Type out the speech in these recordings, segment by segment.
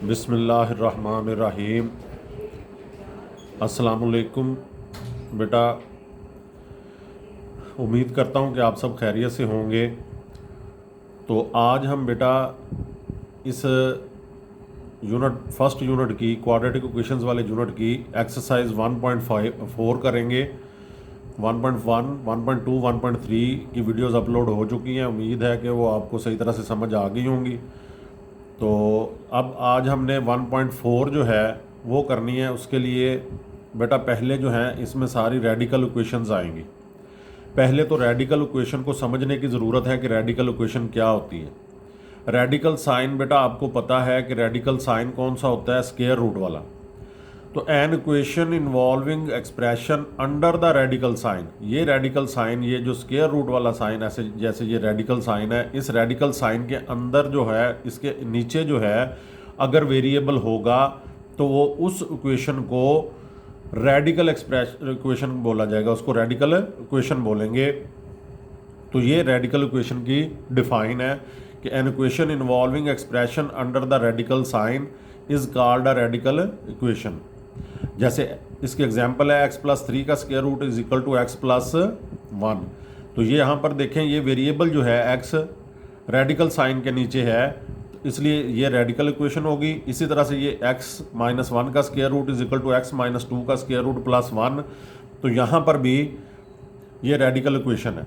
बिस्मिल्लाहिर्रहमानिर्रहीम। अस्सलामुअलैकुम बेटा, उम्मीद करता हूँ कि आप सब खैरियत से होंगे। तो आज हम बेटा इस फर्स्ट यूनिट की क्वाड्रेटिक इक्वेशंस वाले यूनिट की एक्सरसाइज 1.4 करेंगे। 1.1, 1.2, 1.3 की वीडियोस अपलोड हो चुकी हैं। उम्मीद है कि वो आपको सही तरह से समझ आ गई होंगी। तो अब आज हमने 1.4 जो है वो करनी है। उसके लिए बेटा पहले जो है इसमें सारी रेडिकल इक्वेशंस आएंगी। पहले तो रेडिकल इक्वेशन को समझने की ज़रूरत है कि रेडिकल इक्वेशन क्या होती है। रेडिकल साइन बेटा आपको पता है कि रेडिकल साइन कौन सा होता है, स्क्वायर रूट वाला। तो an equation involving expression under the radical sign, ये रेडिकल साइन, ये जो स्क्वायर रूट वाला साइन ऐसे जैसे ये रेडिकल साइन है, इस रेडिकल साइन के अंदर जो है इसके नीचे जो है अगर वेरिएबल होगा तो वो उस इक्वेशन को रेडिकल इक्वेशन बोला जाएगा, उसको रेडिकल इक्वेशन बोलेंगे। तो ये रेडिकल इक्वेशन की डिफाइन है कि an equation involving expression under the radical sign is called a radical equation. जैसे इसके एग्जांपल है x+3 का square root is equal to x+1। तो ये यहाँ पर देखें, ये वेरिएबल जो है x रेडिकल साइन के नीचे है, इसलिए ये रेडिकल इक्वेशन होगी। इसी तरह से ये x-1 का square root is equal to x-2 का स्क्वायर रूट प्लस 1। तो यहाँ पर भी ये रेडिकल इक्वेशन है।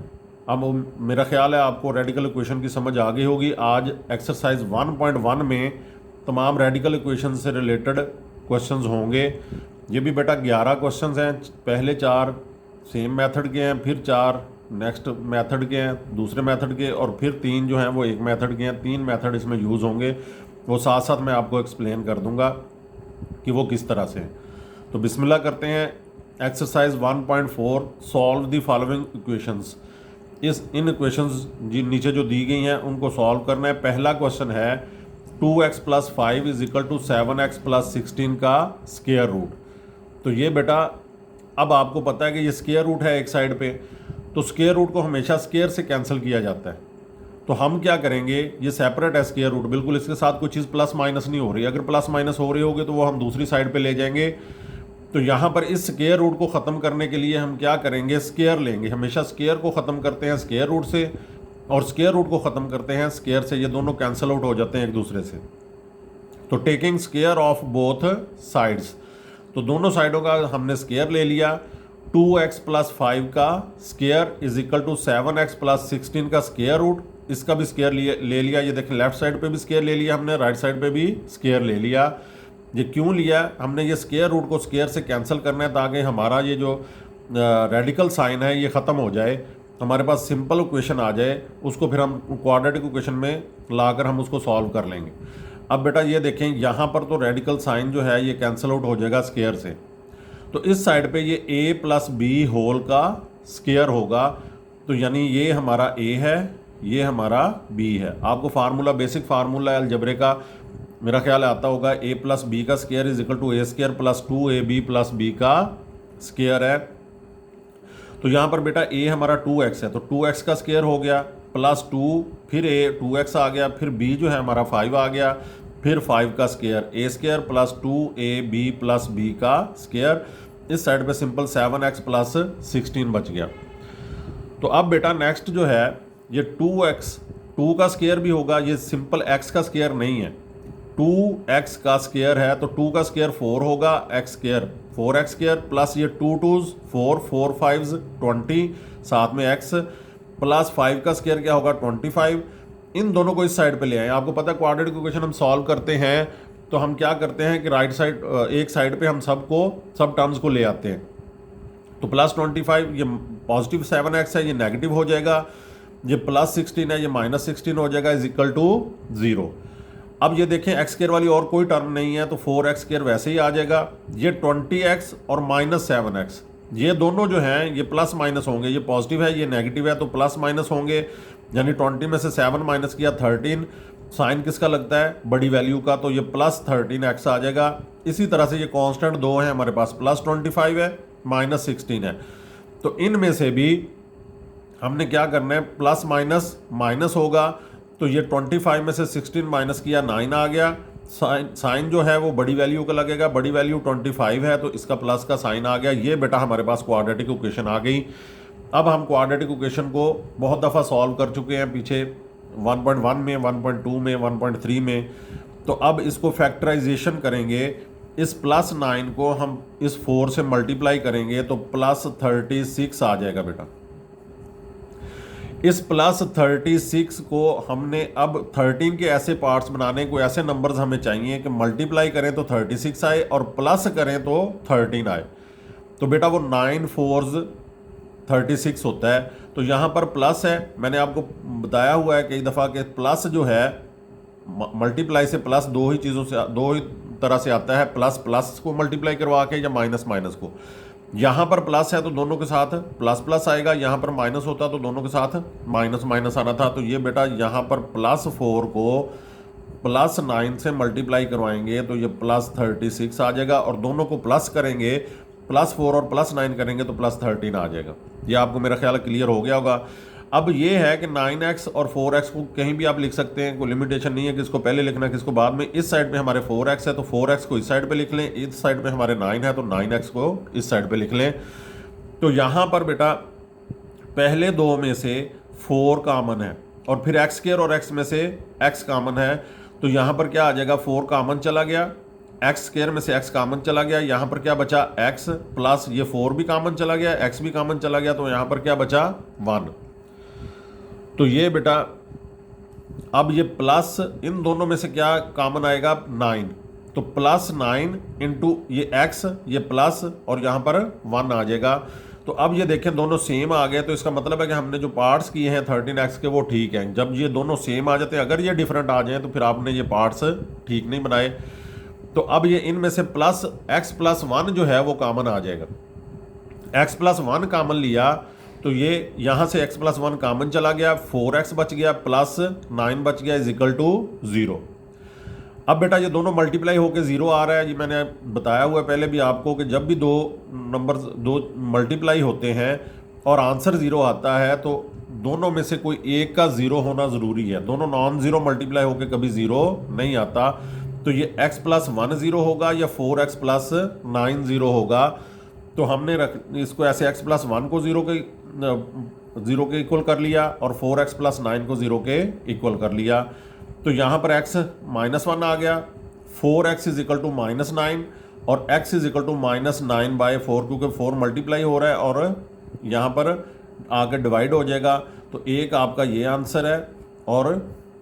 अब मेरा ख्याल है आपको रेडिकल इक्वेशन की समझ आ गई होगी। आज एक्सरसाइज 1.1 में तमाम रेडिकल इक्वेशन से रिलेटेड क्वेश्चंस होंगे। ये भी बेटा 11 क्वेश्चंस हैं। पहले 4 सेम मेथड के हैं, फिर 4 नेक्स्ट मेथड के हैं, दूसरे मेथड के, और फिर 3 जो हैं वो एक मेथड के हैं। 3 मेथड इसमें यूज़ होंगे, वो साथ साथ मैं आपको एक्सप्लेन कर दूंगा कि वो किस तरह से हैं। तो बिस्मिल्लाह करते हैं। Exercise 1.4 solve the following equations. इन इक्वेशंस जी नीचे जो दी गई हैं उनको सॉल्व करना है। पहला क्वेश्चन है 2x+5 is equal to 7x+16 का स्क्वायर रूट। तो ये बेटा अब आपको पता है कि ये स्क्वायर रूट है एक साइड पे, तो स्क्वायर रूट को हमेशा स्क्वायर से कैंसिल किया जाता है। तो हम क्या करेंगे, ये सेपरेट है स्क्वायर रूट, बिल्कुल इसके साथ कोई चीज़ प्लस माइनस नहीं हो रही। अगर प्लस माइनस हो रही होगी तो वो हम दूसरी साइड पे ले जाएंगे। तो यहाँ पर इस स्क्वायर रूट को ख़त्म करने के लिए हम क्या करेंगे, स्क्वायर लेंगे। हमेशा स्क्वायर को ख़त्म करते हैं स्क्वायर रूट से, और स्क्वायर रूट को ख़त्म करते हैं स्क्वायर से। ये दोनों कैंसिल आउट हो जाते हैं एक दूसरे से। तो taking square of both sides, तो दोनों साइडों का हमने स्क्वायर ले लिया। 2x+5 का square is equal to 7x+16 का स्क्वायर रूट, इसका भी स्क्वायर ले लिया। ये देखें, लेफ्ट साइड पे भी स्क्वायर ले लिया हमने, राइट साइड पे भी स्क्वायर ले लिया। ये क्यों लिया हमने, ये स्क्वायर रूट को स्क्वायर से कैंसिल करना है ताकि हमारा ये जो रेडिकल साइन है ये ख़त्म हो जाए, हमारे पास सिंपल इक्वेशन आ जाए। उसको फिर हम क्वाड्रेटिक इक्वेशन में लाकर हम उसको सॉल्व कर लेंगे। अब बेटा ये देखें, यहाँ पर तो रेडिकल साइन जो है ये कैंसिल आउट हो जाएगा स्क्वायर से। तो इस साइड पे ये a+b होल का स्क्वायर होगा। तो यानी ये हमारा a है, ये हमारा b है। आपको फार्मूला, बेसिक फार्मूला अलजबरे का मेरा ख्याल आता होगा, a+b का square is equal to a² plus 2ab+b का स्क्वायर है। तो यहाँ पर बेटा a हमारा 2x है, तो 2x का स्क्वायर हो गया प्लस 2, फिर a 2x आ गया, फिर b जो है हमारा 5 आ गया, फिर 5 का स्क्वायर a² प्लस 2ab+b का स्क्वायर। इस साइड पे सिंपल 7x+16 बच गया। तो अब बेटा नेक्स्ट जो है ये 2x, 2 का स्क्वायर भी होगा, ये सिंपल x का स्क्वायर नहीं है। 2x का स्क्वायर है तो 2 का स्क्वायर 4 होगा, x² 4x² प्लस ये 2 2s 4, 4 5s 20, साथ में x प्लस 5 का स्क्वायर क्या होगा 25। इन दोनों को इस साइड पे ले आए। आपको पता है क्वाड्रेटिक इक्वेशन हम सॉल्व करते हैं तो हम क्या करते हैं कि राइट साइड एक साइड पे हम सब टर्म्स को ले आते हैं। तो प्लस 25, ये पॉजिटिव 7x है, ये नेगेटिव हो जाएगा। ये प्लस 16 है, ये -16 हो जाएगा, इज इक्वल टू 0। अब ये देखें x² वाली और कोई टर्म नहीं है तो 4x² वैसे ही आ जाएगा। ये 20x और -7x, ये दोनों जो हैं ये प्लस माइनस होंगे। ये पॉजिटिव है, ये नेगेटिव है, तो प्लस माइनस होंगे। यानी 20 में से 7 माइनस किया 13, साइन किसका लगता है, बड़ी वैल्यू का, तो ये प्लस 13x आ जाएगा। इसी तरह से ये कांस्टेंट 2 है हमारे पास, प्लस 25 है, -16 है। तो इनमें से भी हमने क्या करना है, प्लस माइनस माइनस होगा। तो ये 25 में से 16 माइनस किया 9 आ गया, साइन जो है वो बड़ी वैल्यू का लगेगा, बड़ी वैल्यू 25 है तो इसका प्लस का साइन आ गया। ये बेटा हमारे पास क्वाड्रेटिक इक्वेशन आ गई। अब हम क्वाड्रेटिक इक्वेशन को बहुत दफ़ा सॉल्व कर चुके हैं पीछे, 1.1 में, 1.2 में, 1.3 में। तो अब इसको फैक्टराइजेशन करेंगे, इस +9 को हम इस 4 से मल्टीप्लाई करेंगे तो +36 आ जाएगा बेटा। इस +36 को हमने अब 13 के ऐसे पार्ट्स बनाने को, ऐसे नंबर्स हमें चाहिए कि मल्टीप्लाई करें तो 36 आए और प्लस करें तो 13 आए। तो बेटा वो 9 4s 36 होता है। तो यहाँ पर प्लस है, मैंने आपको बताया हुआ है कई दफ़ा कि प्लस जो है मल्टीप्लाई से प्लस दो ही तरह से आता है, प्लस प्लस को मल्टीप्लाई करवा के या माइनस माइनस को। यहाँ पर प्लस है तो दोनों के साथ प्लस प्लस आएगा, यहाँ पर माइनस होता तो दोनों के साथ माइनस माइनस आना था। तो ये बेटा यहाँ पर +4 को +9 से मल्टीप्लाई करवाएंगे तो ये +36 आ जाएगा, और दोनों को प्लस करेंगे, +4 और +9 करेंगे तो +13 आ जाएगा। ये आपको मेरा ख्याल क्लियर हो गया होगा। अब ये है कि 9x और 4x को कहीं भी आप लिख सकते हैं, कोई लिमिटेशन नहीं है कि इसको पहले लिखना है किसको बाद में। इस साइड पे हमारे 4x है तो 4x को इस साइड पे लिख लें, इस साइड पे हमारे 9 है तो 9x को इस साइड पे लिख लें। तो यहाँ पर बेटा पहले दो में से 4 कॉमन है और फिर x² और x में से x कॉमन है, तो यहाँ पर क्या आ जाएगा, 4 कॉमन चला गया, x² में से x कॉमन चला गया, यहाँ पर क्या बचा x प्लस ये 4 भी कॉमन चला गया, x भी कॉमन चला गया, तो यहाँ पर क्या बचा 1। तो ये बेटा अब ये प्लस इन दोनों में से क्या कॉमन आएगा 9, तो +9 इंटू ये x, ये प्लस और यहाँ पर 1 आ जाएगा। तो अब ये देखें दोनों सेम आ गए, तो इसका मतलब है कि हमने जो पार्ट्स किए हैं 13x के वो ठीक हैं। जब ये दोनों सेम आ जाते हैं, अगर ये डिफरेंट आ जाए तो फिर आपने ये पार्ट्स ठीक नहीं बनाए। तो अब ये इनमें से प्लस x+1 जो है वो कॉमन आ जाएगा। x+1 कॉमन लिया तो ये यहाँ से x+1 कॉमन चला गया, 4x बच गया, +9 बच गया =0। अब बेटा ये दोनों मल्टीप्लाई होकर 0 आ रहा है। ये मैंने बताया हुआ है पहले भी आपको कि जब भी दो नंबर्स दो मल्टीप्लाई होते हैं और आंसर 0 आता है तो दोनों में से कोई एक का 0 होना ज़रूरी है। दोनों नॉन ज़ीरो मल्टीप्लाई होकर कभी 0 नहीं आता। तो ये x+1 0 होगा या 4x+9 0 होगा। तो हमने इसको ऐसे x+1 को 0 के इक्वल कर लिया और 4x+9 को 0 के इक्वल कर लिया। तो यहाँ पर x -1 आ गया, 4x = -9 और x -9/4, क्योंकि 4 मल्टीप्लाई हो रहा है और यहाँ पर आगे डिवाइड हो जाएगा। तो एक आपका ये आंसर है और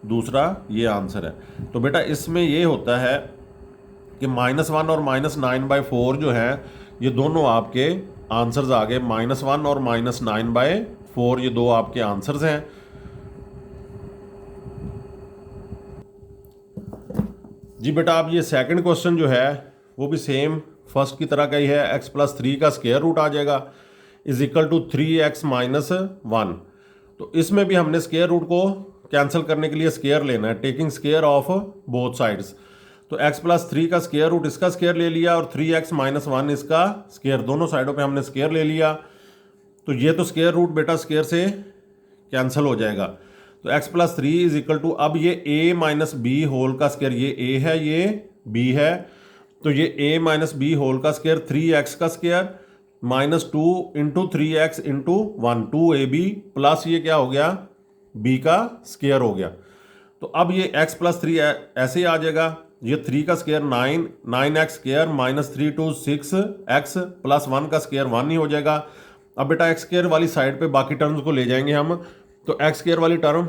दूसरा ये आंसर है। तो बेटा इसमें ये होता है कि -1 और -9/4 जो है ये दोनों आपके आंसर्स आ गए। -1 और -9/4 ये दो आपके आंसर्स हैं। जी बेटा अब ये सेकंड क्वेश्चन जो है वो भी सेम फर्स्ट की तरह का ही है। x+3 का स्क्वायर रूट आ जाएगा = 3x - 1। तो इसमें भी हमने स्क्वायर रूट को कैंसिल करने के लिए स्क्वायर लेना है, taking square of both sides. तो x+3 का स्क्वायर रूट इसका स्क्वायर ले लिया और 3x - 1 इसका स्क्वायर, दोनों साइडों पे हमने स्क्वायर ले लिया। तो ये तो स्क्वायर रूट बेटा स्क्वायर से कैंसिल हो जाएगा। तो x+3 = अब ये a - b होल का स्क्वायर, ये a है ये b है, तो ये a - b होल का स्क्वायर 3x का स्क्वायर -2 × 3x × 1 2ab प्लस ये क्या हो गया b का स्क्वायर हो गया। तो अब ये x+3 ऐसे ही आ जाएगा। ये 3 का स्क्वायर 9x स्क्वायर -3 × 6x + 1 का स्क्वायर 1 ही हो जाएगा। अब बेटा x स्क्वायर वाली साइड पे बाकी टर्म्स को ले जाएंगे हम। तो x स्क्वायर वाली टर्म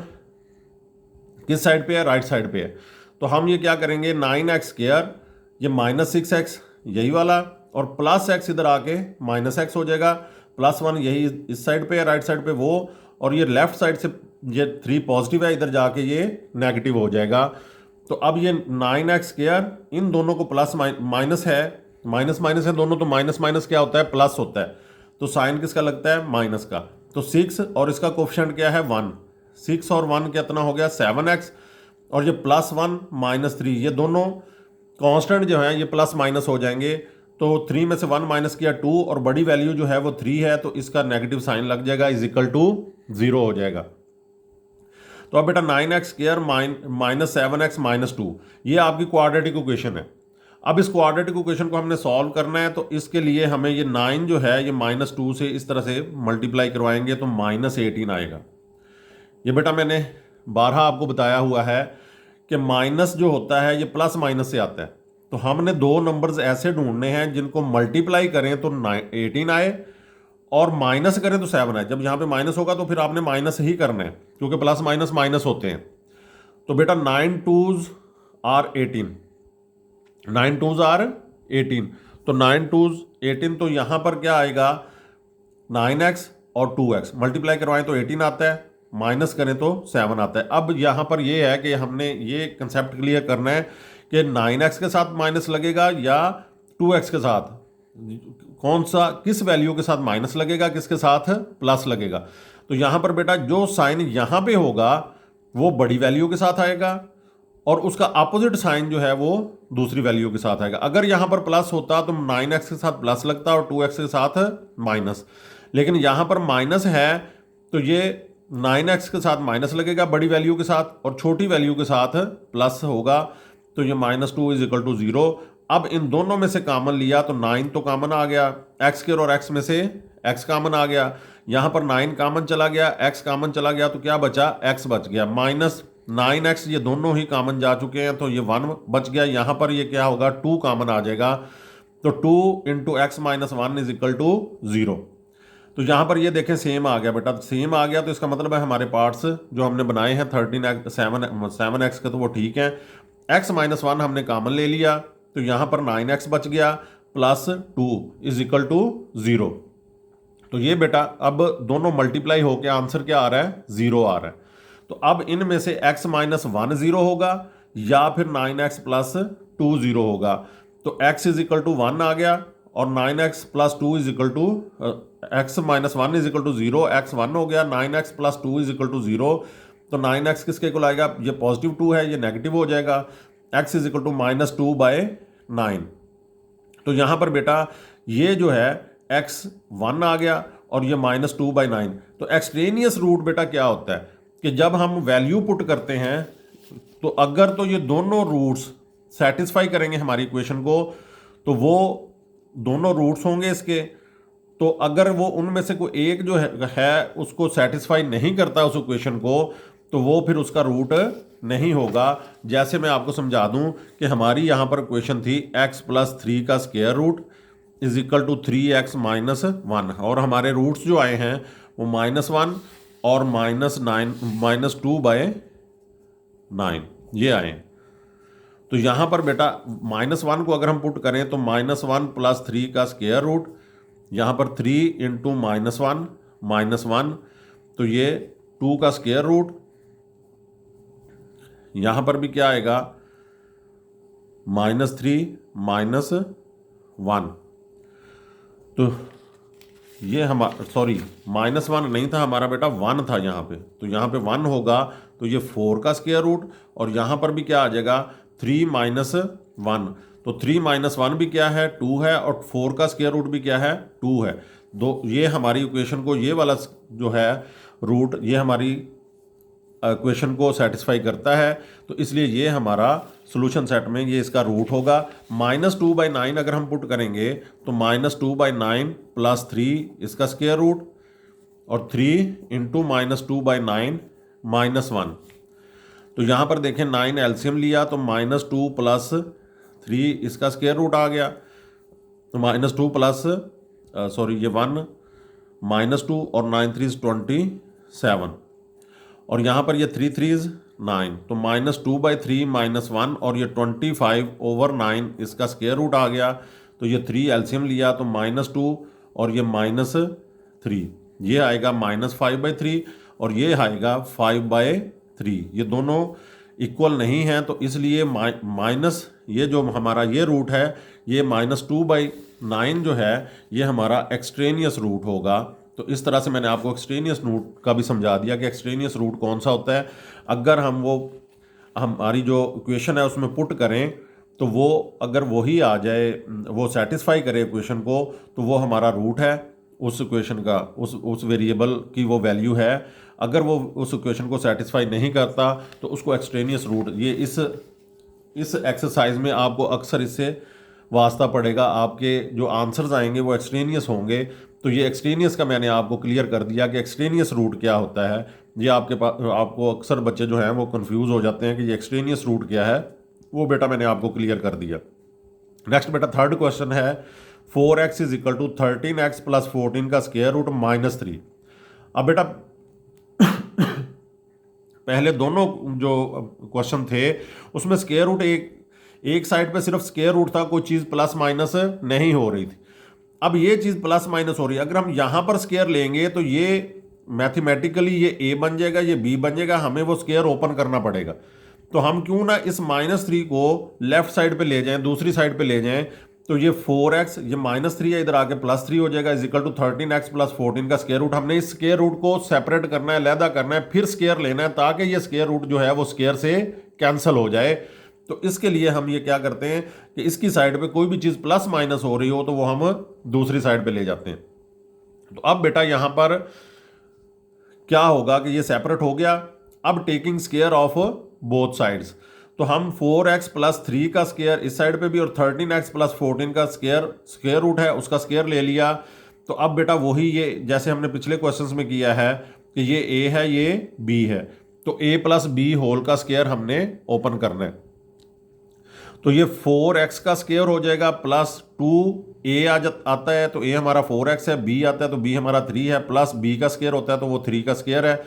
किस साइड पे है, राइट साइड पे है। तो हम ये क्या करेंगे 9x स्क्वायर ये -6x यही वाला और प्लस x इधर आके -x हो जाएगा, +1 यही इस साइड पे है राइट साइड पे वो, और ये लेफ्ट साइड से ये 3 पॉजिटिव है, इधर जाके ये नेगेटिव हो जाएगा। तो अब ये 9x स्क्वायर इन दोनों को प्लस माइनस है, माइनस माइनस है दोनों, तो माइनस माइनस क्या होता है प्लस होता है। तो साइन किसका लगता है माइनस का। तो 6 और इसका कोफिशिएंट क्या है 1, 6 और 1 कितना हो गया 7x, और ये +1 -3 ये दोनों कांस्टेंट जो है ये प्लस माइनस हो जाएंगे। तो 3 में से 1 माइनस किया 2 और बड़ी वैल्यू जो है वो 3 है, तो इसका नेगेटिव साइन लग जाएगा = 0 हो जाएगा। तो अब बेटा 9x² माइनस 7x-2 ये आपकी क्वाड्रेटिक इक्वेशन है। अब इस क्वाड्रेटिक इक्वेशन को हमने सॉल्व करना है, तो इसके लिए हमें ये 9 जो है ये -2 से इस तरह से मल्टीप्लाई करवाएंगे तो -18 आएगा। ये बेटा मैंने 12 आपको बताया हुआ है कि माइनस जो होता है ये प्लस माइनस से आता है। तो हमने दो नंबर्स ऐसे ढूंढने हैं जिनको मल्टीप्लाई करें तो 18 आए और माइनस करें तो 7 आए। जब यहाँ पे माइनस होगा तो फिर आपने माइनस ही करना है, क्योंकि प्लस माइनस माइनस होते हैं। तो बेटा 9 2s आर 18, 9 2s आर 18, तो 9 2s 18, तो यहाँ पर क्या आएगा 9x और 2x मल्टीप्लाई करवाएं तो 18 आता है, माइनस करें तो 7 आता है। अब यहाँ पर ये है कि हमने ये कंसेप्ट क्लियर करना है कि 9x के साथ माइनस लगेगा या 2x के साथ, कौन सा किस वैल्यू के साथ माइनस लगेगा, किसके साथ प्लस लगेगा। तो यहाँ पर बेटा जो साइन यहाँ पे होगा वो बड़ी वैल्यू के साथ आएगा और उसका अपोजिट साइन जो है वो दूसरी वैल्यू के साथ आएगा। अगर यहाँ पर प्लस होता तो 9x के साथ प्लस लगता और 2x के साथ माइनस, लेकिन यहाँ पर माइनस है तो ये 9x के साथ माइनस लगेगा बड़ी वैल्यू के साथ और छोटी वैल्यू के साथ प्लस होगा, तो ये -2 = 0। अब इन दोनों में से कॉमन लिया तो 9 तो कॉमन आ गया, x² और x में से x कॉमन आ गया, यहाँ पर 9 कॉमन चला गया, x कॉमन चला गया, तो क्या बचा x बच गया, -9x ये दोनों ही कॉमन जा चुके हैं तो ये 1 बच गया। यहाँ पर ये क्या होगा 2 कॉमन आ जाएगा, तो 2 × x - 1 = 0। तो यहाँ पर ये देखें सेम आ गया बेटा, सेम आ गया तो इसका मतलब है हमारे पार्ट्स जो हमने बनाए हैं 7x के तो वो ठीक है। x - 1 हमने कॉमन ले लिया तो यहाँ पर 9x बच गया +2 = 0। तो ये बेटा अब दोनों मल्टीप्लाई होकर आंसर क्या आ रहा है 0 आ रहा है। तो अब इनमें से x - 1 0 होगा या फिर 9x + 2 0 होगा। तो x = 1 आ गया और 9x + 2 x - 1 = 0, x 1 हो गया, 9x + 2 = 0। तो 9x किसके को लाएगा, ये +2 है, ये नेगेटिव हो जाएगा, x = -2/9। तो यहाँ पर बेटा ये जो है x 1 आ गया और ये -2/9। तो एक्सट्रेनियस रूट बेटा क्या होता है कि जब हम वैल्यू पुट करते हैं तो अगर तो ये दोनों रूट्स सेटिस्फाई करेंगे हमारी इक्वेशन को तो वो दोनों रूट्स होंगे इसके। तो अगर वो उनमें से कोई एक जो है उसको सेटिस्फाई नहीं करता उस इक्वेशन को तो वो फिर उसका रूट नहीं होगा। जैसे मैं आपको समझा दूं कि हमारी यहाँ पर इक्वेशन थी x + 3 का स्क्वायर रूट = 3x - 1 और हमारे रूट्स जो आए हैं वो -1 और -2/9 ये आए हैं। तो यहाँ पर बेटा -1 को अगर हम पुट करें तो -1 + 3 का स्क्वायर रूट, यहाँ पर 3 × -1 तो ये 2 का स्क्वायर रूट, यहाँ पर भी क्या आएगा -3 - 1। तो ये हमारा -1 नहीं था हमारा बेटा 1 था यहाँ पे, तो यहाँ पे 1 होगा तो ये 4 का स्क्वायर रूट और यहाँ पर भी क्या आ जाएगा 3 - 1। तो 3 - 1 भी क्या है 2 है और 4 का स्क्वायर रूट भी क्या है 2 है। दो ये हमारी इक्वेशन को ये वाला जो है रूट ये हमारी इक्वेशन को सेटिस्फाई करता है, तो इसलिए ये हमारा सॉल्यूशन सेट में ये इसका रूट होगा। -2/9 अगर हम पुट करेंगे तो -2/9 + 3 इसका स्क्वायर रूट और 3 × -2/9 -1। तो यहाँ पर देखें 9 एलसीएम लिया तो -2 + 3 इसका स्क्वायर रूट आ गया, तो -2 प्लस ये 1 -2 और 9 3 27 और यहाँ पर ये 3 3 9, तो -2/3 -1 और ये 25/9 इसका स्क्वायर रूट आ गया। तो ये 3 एलसीएम लिया तो -2 और ये -3 ये आएगा -5/3 और ये आएगा 5/3। ये दोनों इक्वल नहीं हैं तो इसलिए माइनस ये जो हमारा ये रूट है ये -2/9 जो है ये हमारा एक्सट्रेनियस रूट होगा। तो इस तरह से मैंने आपको एक्सट्रेनियस रूट का भी समझा दिया कि एक्सट्रेनियस रूट कौन सा होता है। अगर हम वो हमारी जो इक्वेशन है उसमें पुट करें तो वो अगर वही आ जाए वो सेटिस्फाई करे इक्वेशन को तो वो हमारा रूट है उस इक्वेशन का, उस वेरिएबल की वो वैल्यू है। अगर वो उस इक्वेशन को सेटिस्फाई नहीं करता तो उसको एक्सट्रेनियस रूट, ये इस एक्सरसाइज में आपको अक्सर इससे वास्ता पड़ेगा, आपके जो आंसर्स आएंगे वो एक्सट्रेनियस होंगे। तो ये एक्सट्रेनियस का मैंने आपको क्लियर कर दिया कि एक्सट्रेनियस रूट क्या होता है। ये आपके पास, आपको अक्सर बच्चे जो हैं वो कंफ्यूज हो जाते हैं कि ये एक्सट्रेनियस रूट क्या है, वो बेटा मैंने आपको क्लियर कर दिया। नेक्स्ट बेटा थर्ड क्वेश्चन है 4x is equal to 13x plus 14 का स्क्वायर रूट -3। अब बेटा पहले दोनों जो क्वेश्चन थे उसमें स्क्वायर रूट एक साइड पे सिर्फ स्क्वायर रूट था, कोई चीज़ प्लस माइनस नहीं हो रही थी। अब ये चीज़ प्लस माइनस हो रही है, अगर हम यहां पर स्क्वायर लेंगे तो ये मैथमेटिकली ये a बन जाएगा, ये b बन जाएगा, हमें वो स्क्वायर ओपन करना पड़ेगा। तो हम क्यों ना इस -3 को लेफ्ट साइड पे ले जाएं, दूसरी साइड पे ले जाएं। तो ये 4x, ये -3 है, इधर आके +3 हो जाएगा, is equal to 13x plus 14 का स्क्वायर रूट। हमने इस स्क्वायर रूट को सेपरेट करना है, अलहदा करना है, फिर स्क्वायर लेना है ताकि ये स्क्वायर रूट जो है वो स्क्वायर से कैंसिल हो जाए। तो इसके लिए हम ये क्या करते हैं कि इसकी साइड पे कोई भी चीज़ प्लस माइनस हो रही हो तो वो हम दूसरी साइड पे ले जाते हैं। तो अब बेटा यहां पर क्या होगा कि ये सेपरेट हो गया। अब taking square of both sides, तो हम 4x प्लस 3 का स्क्वायर इस साइड पे भी और 13x प्लस 14 का स्क्वायर रूट है उसका स्क्वायर ले लिया। तो अब बेटा वही ये जैसे हमने पिछले क्वेश्चंस में किया है कि ये a है, ये b है, तो a प्लस b होल का स्क्वायर हमने ओपन करना है। तो ये 4x का स्क्वायर हो जाएगा प्लस 2a आता है, तो a हमारा 4x है, b आता है तो b हमारा 3 है, प्लस b का स्क्वायर होता है तो वो 3 का स्क्वायर है,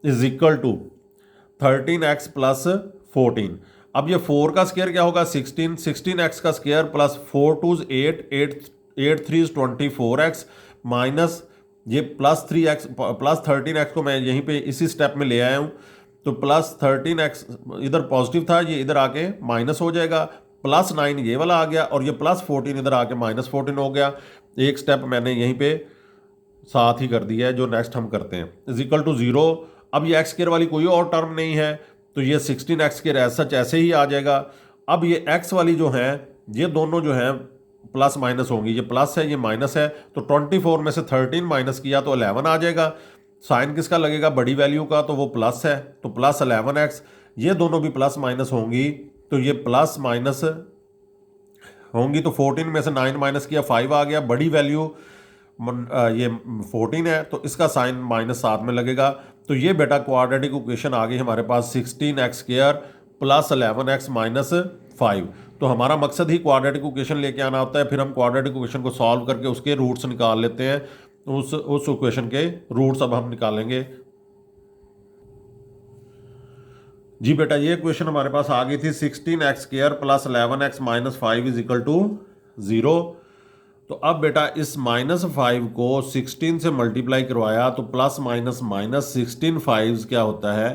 is equal to 13x plus 14। अब ये 4 का स्क्वायर क्या होगा 16, 16x का स्क्वायर प्लस 4 2 8, 8 3 24x माइनस ये प्लस 3x प्लस 13x को मैं यहीं पे इसी स्टेप में ले आया हूँ। तो प्लस 13x इधर पॉजिटिव था, ये इधर आके माइनस हो जाएगा, प्लस 9 ये वाला आ गया और ये प्लस 14 इधर आके -14 हो गया। एक स्टेप मैंने यहीं पे साथ ही कर दिया है जो नेक्स्ट हम करते हैं, इज इक्वल टू 0। अब ये एक्स स्क्वायर वाली कोई और टर्म नहीं है तो ये 16x स्क्वायर एज सच ऐसे ही आ जाएगा। अब ये x वाली जो है ये दोनों जो है प्लस माइनस होंगी, ये प्लस है ये माइनस है, तो 24 में से 13 माइनस किया तो 11 आ जाएगा। साइन किसका लगेगा बड़ी वैल्यू का, तो वो प्लस है तो प्लस 11x, ये दोनों भी प्लस माइनस होंगी तो ये प्लस माइनस होंगी। तो 14 में से 9 माइनस किया 5 आ गया, बड़ी वैल्यू ये 14 है तो इसका साइन -7 में लगेगा। तो ये बेटा क्वाड्रेटिक इक्वेशन आ गई हमारे पास 16x square plus 11x minus 5। तो हमारा मकसद ही क्वाड्रेटिक इक्वेशन लेके आना होता है, फिर हम क्वाड्रेटिक इक्वेशन को सॉल्व करके उसके रूट्स निकाल लेते हैं। उस इक्वेशन के रूट्स अब हम निकालेंगे। जी बेटा ये इक्वेशन हमारे पास आ गई थी 16x square plus 11x minus 5 is equal to 0। तो अब बेटा इस -5 को 16 से मल्टीप्लाई करवाया तो प्लस माइनस माइनस 16 5 क्या होता है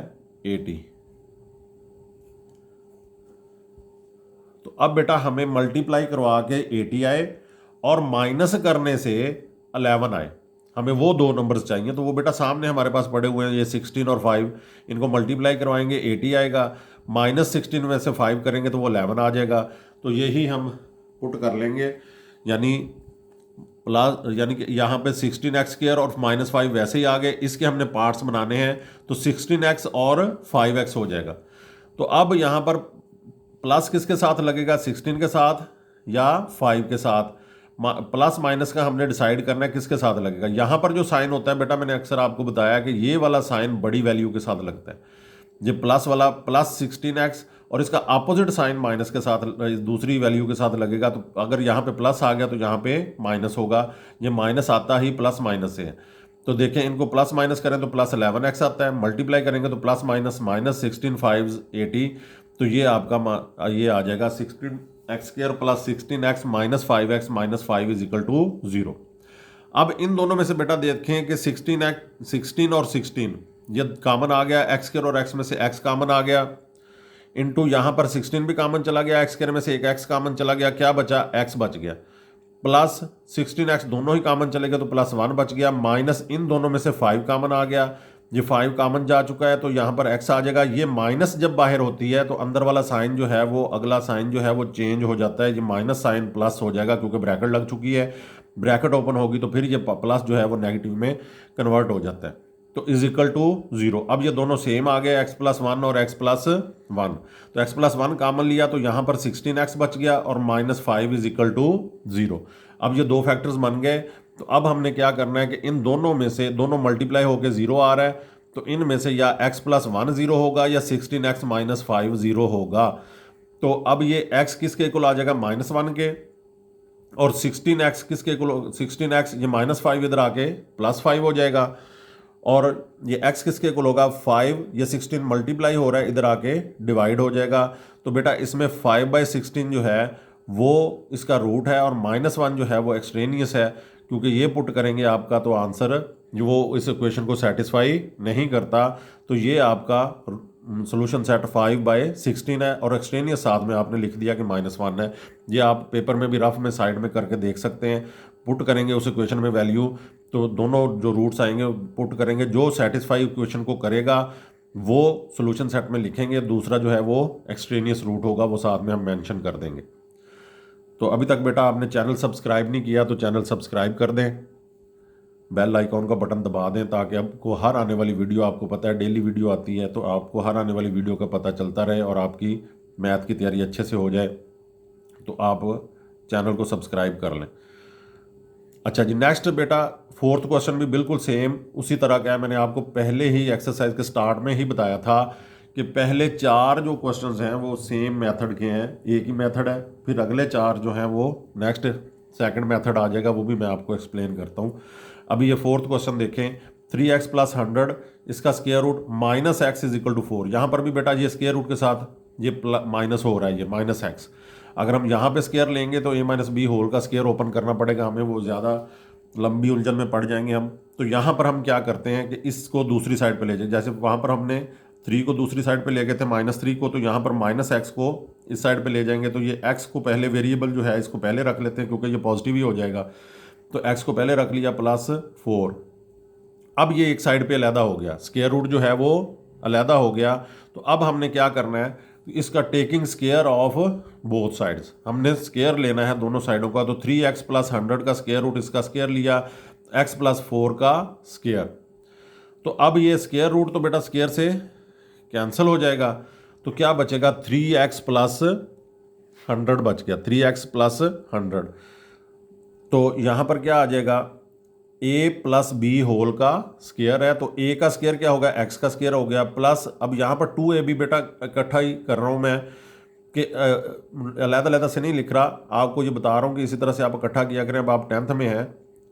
80। तो अब बेटा हमें मल्टीप्लाई करवा के 80 आए और माइनस करने से 11 आए, हमें वो दो नंबर्स चाहिए। तो वो बेटा सामने हमारे पास पड़े हुए हैं ये 16 और 5, इनको मल्टीप्लाई करवाएंगे 80 आएगा, -16 में से 5 करेंगे तो वो 11 आ जाएगा। तो यही हम पुट कर लेंगे, यानी कि यहाँ पे 16x स्क्वायर और -5 वैसे ही आ गए, इसके हमने पार्ट्स बनाने हैं तो 16x और 5x हो जाएगा। तो अब यहाँ पर प्लस किसके साथ लगेगा 16 के साथ या 5 के साथ, प्लस माइनस का हमने डिसाइड करना है किसके साथ लगेगा। यहाँ पर जो साइन होता है बेटा मैंने अक्सर आपको बताया कि ये वाला साइन बड़ी वैल्यू के साथ लगता है, ये प्लस वाला प्लस 16x और इसका अपोजिट साइन माइनस के साथ दूसरी वैल्यू के साथ लगेगा। तो अगर यहाँ पे प्लस आ गया तो यहाँ पे माइनस होगा, ये माइनस आता ही प्लस माइनस से है। तो देखें इनको प्लस माइनस करें तो प्लस 11x आता है, मल्टीप्लाई करेंगे तो प्लस माइनस माइनस 16 5 80। तो ये आपका ये आ जाएगा 16x square plus 16x minus 5x minus 5 is equal to 0। अब इन दोनों में से बेटा देखें कि 16 और 16 ये कॉमन आ गया, x स्क्वायर और x में से x कॉमन आ गया, इनटू यहाँ पर 16 भी कॉमन चला गया, x स्क्वायर में से एक x कॉमन चला गया, क्या बचा x बच गया, प्लस 16x दोनों ही कॉमन चले गए तो +1 बच गया, माइनस इन दोनों में से 5 कॉमन आ गया ये 5 कॉमन जा चुका है तो यहाँ पर x आ जाएगा। ये माइनस जब बाहर होती है तो अंदर वाला साइन जो है वो, अगला साइन जो है वो चेंज हो जाता है, ये माइनस साइन प्लस हो जाएगा क्योंकि ब्रैकेट लग चुकी है। ब्रैकेट ओपन होगी तो फिर ये प्लस जो है वो नेगेटिव में कन्वर्ट हो जाता है, तो इज इक्वल टू 0। अब ये दोनों सेम आ गए, x+1 और x+1, तो x+1 कॉमन लिया तो यहाँ पर 16x बच गया और -5 इज इक्वल टू 0। अब ये दो फैक्टर्स बन गए, तो अब हमने क्या करना है कि इन दोनों में से, दोनों मल्टीप्लाई होकर 0 आ रहा है, तो इनमें से या x+1 0 होगा या 16x - 5 0 होगा। तो अब ये x किसके इक्वल आ जाएगा, -1 के, और 16x किसके इक्वल, 16x ये -5 इधर आके +5 हो जाएगा, और ये x किसके इक्वल होगा, 5, ये 16 मल्टीप्लाई हो रहा है इधर आके डिवाइड हो जाएगा। तो बेटा इसमें 5/16 जो है वो इसका रूट है, और -1 जो है वो एक्सट्रेनियस है, क्योंकि ये पुट करेंगे आपका तो आंसर जो वो इस इक्वेशन को सेटिस्फाई नहीं करता। तो ये आपका सोल्यूशन सेट 5/16 है, और एक्सट्रेनियस साथ में आपने लिख दिया कि -1 है। ये आप पेपर में भी रफ में साइड में करके देख सकते हैं। पुट करेंगे उस इक्वेशन में वैल्यू, तो दोनों जो रूट्स आएंगे पुट करेंगे, जो सेटिस्फाई इक्वेशन को करेगा वो सोल्यूशन सेट में लिखेंगे, दूसरा जो है वो एक्सट्रेनियस रूट होगा, वो साथ में हम मेंशन कर देंगे। तो अभी तक बेटा आपने चैनल सब्सक्राइब नहीं किया तो चैनल सब्सक्राइब कर दें, बेल आइकॉन का बटन दबा दें, ताकि आपको हर आने वाली वीडियो, आपको पता है डेली वीडियो आती है, तो आपको हर आने वाली वीडियो का पता चलता रहे और आपकी मैथ की तैयारी अच्छे से हो जाए। तो आप चैनल को सब्सक्राइब कर लें। अच्छा जी, नेक्स्ट बेटा फोर्थ क्वेश्चन भी बिल्कुल सेम उसी तरह का है। मैंने आपको पहले ही एक्सरसाइज के स्टार्ट में ही बताया था कि पहले 4 जो क्वेश्चंस हैं वो सेम मेथड के हैं, एक ही मेथड है, फिर अगले 4 जो हैं वो नेक्स्ट सेकंड मेथड आ जाएगा, वो भी मैं आपको एक्सप्लेन करता हूँ। अभी ये फोर्थ क्वेश्चन देखें, 3x + 100, इसका square root -x is equal to 4। यहाँ पर भी बेटा ये स्क्वायर रूट के साथ ये माइनस हो रहा है, ये -x। अगर हम यहाँ पे स्क्वायर लेंगे तो a - b होल का स्क्वायर ओपन करना पड़ेगा हमें, वो ज़्यादा लंबी उलझन में पड़ जाएंगे हम। तो यहाँ पर हम क्या करते हैं कि इसको दूसरी साइड पे ले जाए, जैसे वहाँ पर हमने 3 को दूसरी साइड पे ले गए थे -3 को, तो यहाँ पर -x को इस साइड पे ले जाएंगे। तो ये x को पहले वेरिएबल जो है इसको पहले रख लेते हैं क्योंकि ये पॉजिटिव ही हो जाएगा, तो x को पहले रख लिया +4। अब ये एक साइड पे अलहदा हो गया, स्क्वायर रूट जो है वो अलहदा हो गया। तो अब हमने क्या करना है, इसका taking square of both sides, हमने स्क्वायर लेना है दोनों साइडों का। तो 3x + 100 का स्क्वायर रूट, इसका स्क्वायर लिया, x + 4 का स्क्वायर। तो अब ये स्क्वायर रूट तो बेटा स्क्वायर से कैंसिल हो जाएगा, तो क्या बचेगा, 3x + 100 बच गया, 3x + 100। तो यहाँ पर क्या आ जाएगा, a + b होल का स्क्वायर है, तो a का स्क्वायर क्या होगा, x का स्क्वायर हो गया, प्लस अब यहाँ पर 2ab बेटा इकट्ठा ही कर रहा हूँ मैं, कि अलग-अलग से नहीं लिख रहा, आपको ये बता रहा हूँ कि इसी तरह से आप इकट्ठा किया करें। अब आप 10th में हैं,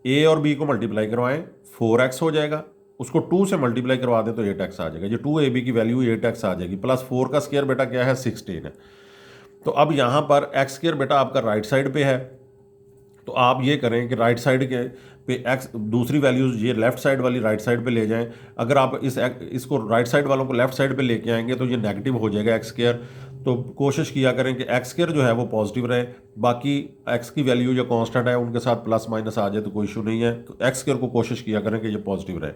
a और b को मल्टीप्लाई करवाएं, 4x हो जाएगा, उसको 2 से मल्टीप्लाई करवा दें तो 8x आ जाएगा। ये 2ab की वैल्यू 8x आ जाएगी, प्लस 4 का स्क्वायर बेटा क्या है, 16 है। तो अब यहाँ पर x स्क्वायर बेटा आपका राइट साइड पे है, तो आप ये करें कि राइट साइड के पे x दूसरी वैल्यूज ये लेफ्ट साइड वाली राइट साइड पे ले जाएं। अगर आप इसको राइट साइड वालों को लेफ्ट साइड पे लेके आएंगे तो ये नेगेटिव हो जाएगा x स्क्वायर। तो कोशिश किया करें कि x स्क्वायर जो है वो पॉजिटिव रहे, बाकी x की वैल्यू जो कांस्टेंट है उनके साथ प्लस माइनस आ जाए तो कोई इशू नहीं है। तो x स्क्वायर को कोशिश किया करें कि ये पॉजिटिव रहे।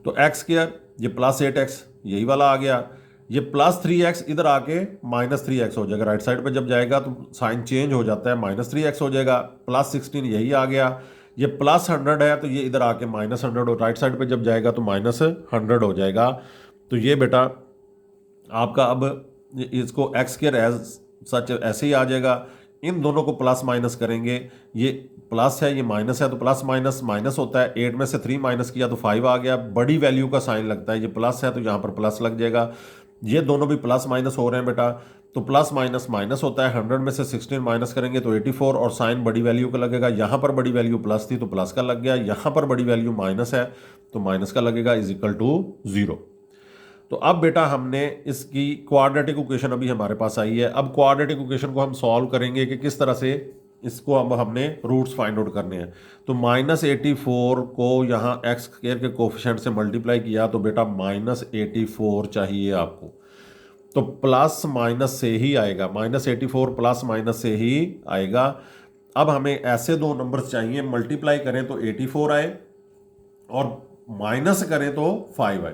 तो x स्क्वायर ये +8x यही वाला आ गया, ये +3x इधर आके -3x हो जाएगा, राइट साइड पे जब जाएगा तो साइन चेंज हो जाता है, -3x हो जाएगा, +16 यही आ गया, ये +100 है तो ये इधर आके -100 और राइट साइड पे जब जाएगा तो -100 हो जाएगा। तो ये बेटा आपका अब इसको x स्क्वायर एज सच ऐसे ही आ जाएगा। इन दोनों को प्लस माइनस करेंगे, ये प्लस है ये माइनस है, तो प्लस माइनस माइनस होता है, 8 में से 3 माइनस किया तो 5 आ गया, बड़ी वैल्यू का साइन लगता है, ये प्लस है तो यहाँ पर प्लस लग जाएगा। ये दोनों भी प्लस माइनस हो रहे हैं बेटा, तो प्लस माइनस माइनस होता है, 100 में से 16 माइनस करेंगे तो 84 और साइन बड़ी वैल्यू का लगेगा। यहाँ पर बड़ी वैल्यू प्लस थी तो प्लस का लग गया, यहाँ पर बड़ी वैल्यू माइनस है तो माइनस का लगेगा, इज इक्वल टू 0। तो अब बेटा हमने इसकी क्वाड्रेटिक इक्वेशन अभी हमारे पास आई है। अब क्वाड्रेटिक इक्वेशन को हम सॉल्व करेंगे कि किस तरह से इसको अब हमने रूट्स फाइंड आउट करने हैं। तो -84 को यहाँ एक्स स्क्वायर के कोफिशिएंट से मल्टीप्लाई किया तो बेटा -84 चाहिए आपको, तो प्लस माइनस से ही आएगा, -84 प्लस माइनस से ही आएगा। अब हमें ऐसे दो नंबर्स चाहिए, मल्टीप्लाई करें तो 84 आए और माइनस करें तो 5 है।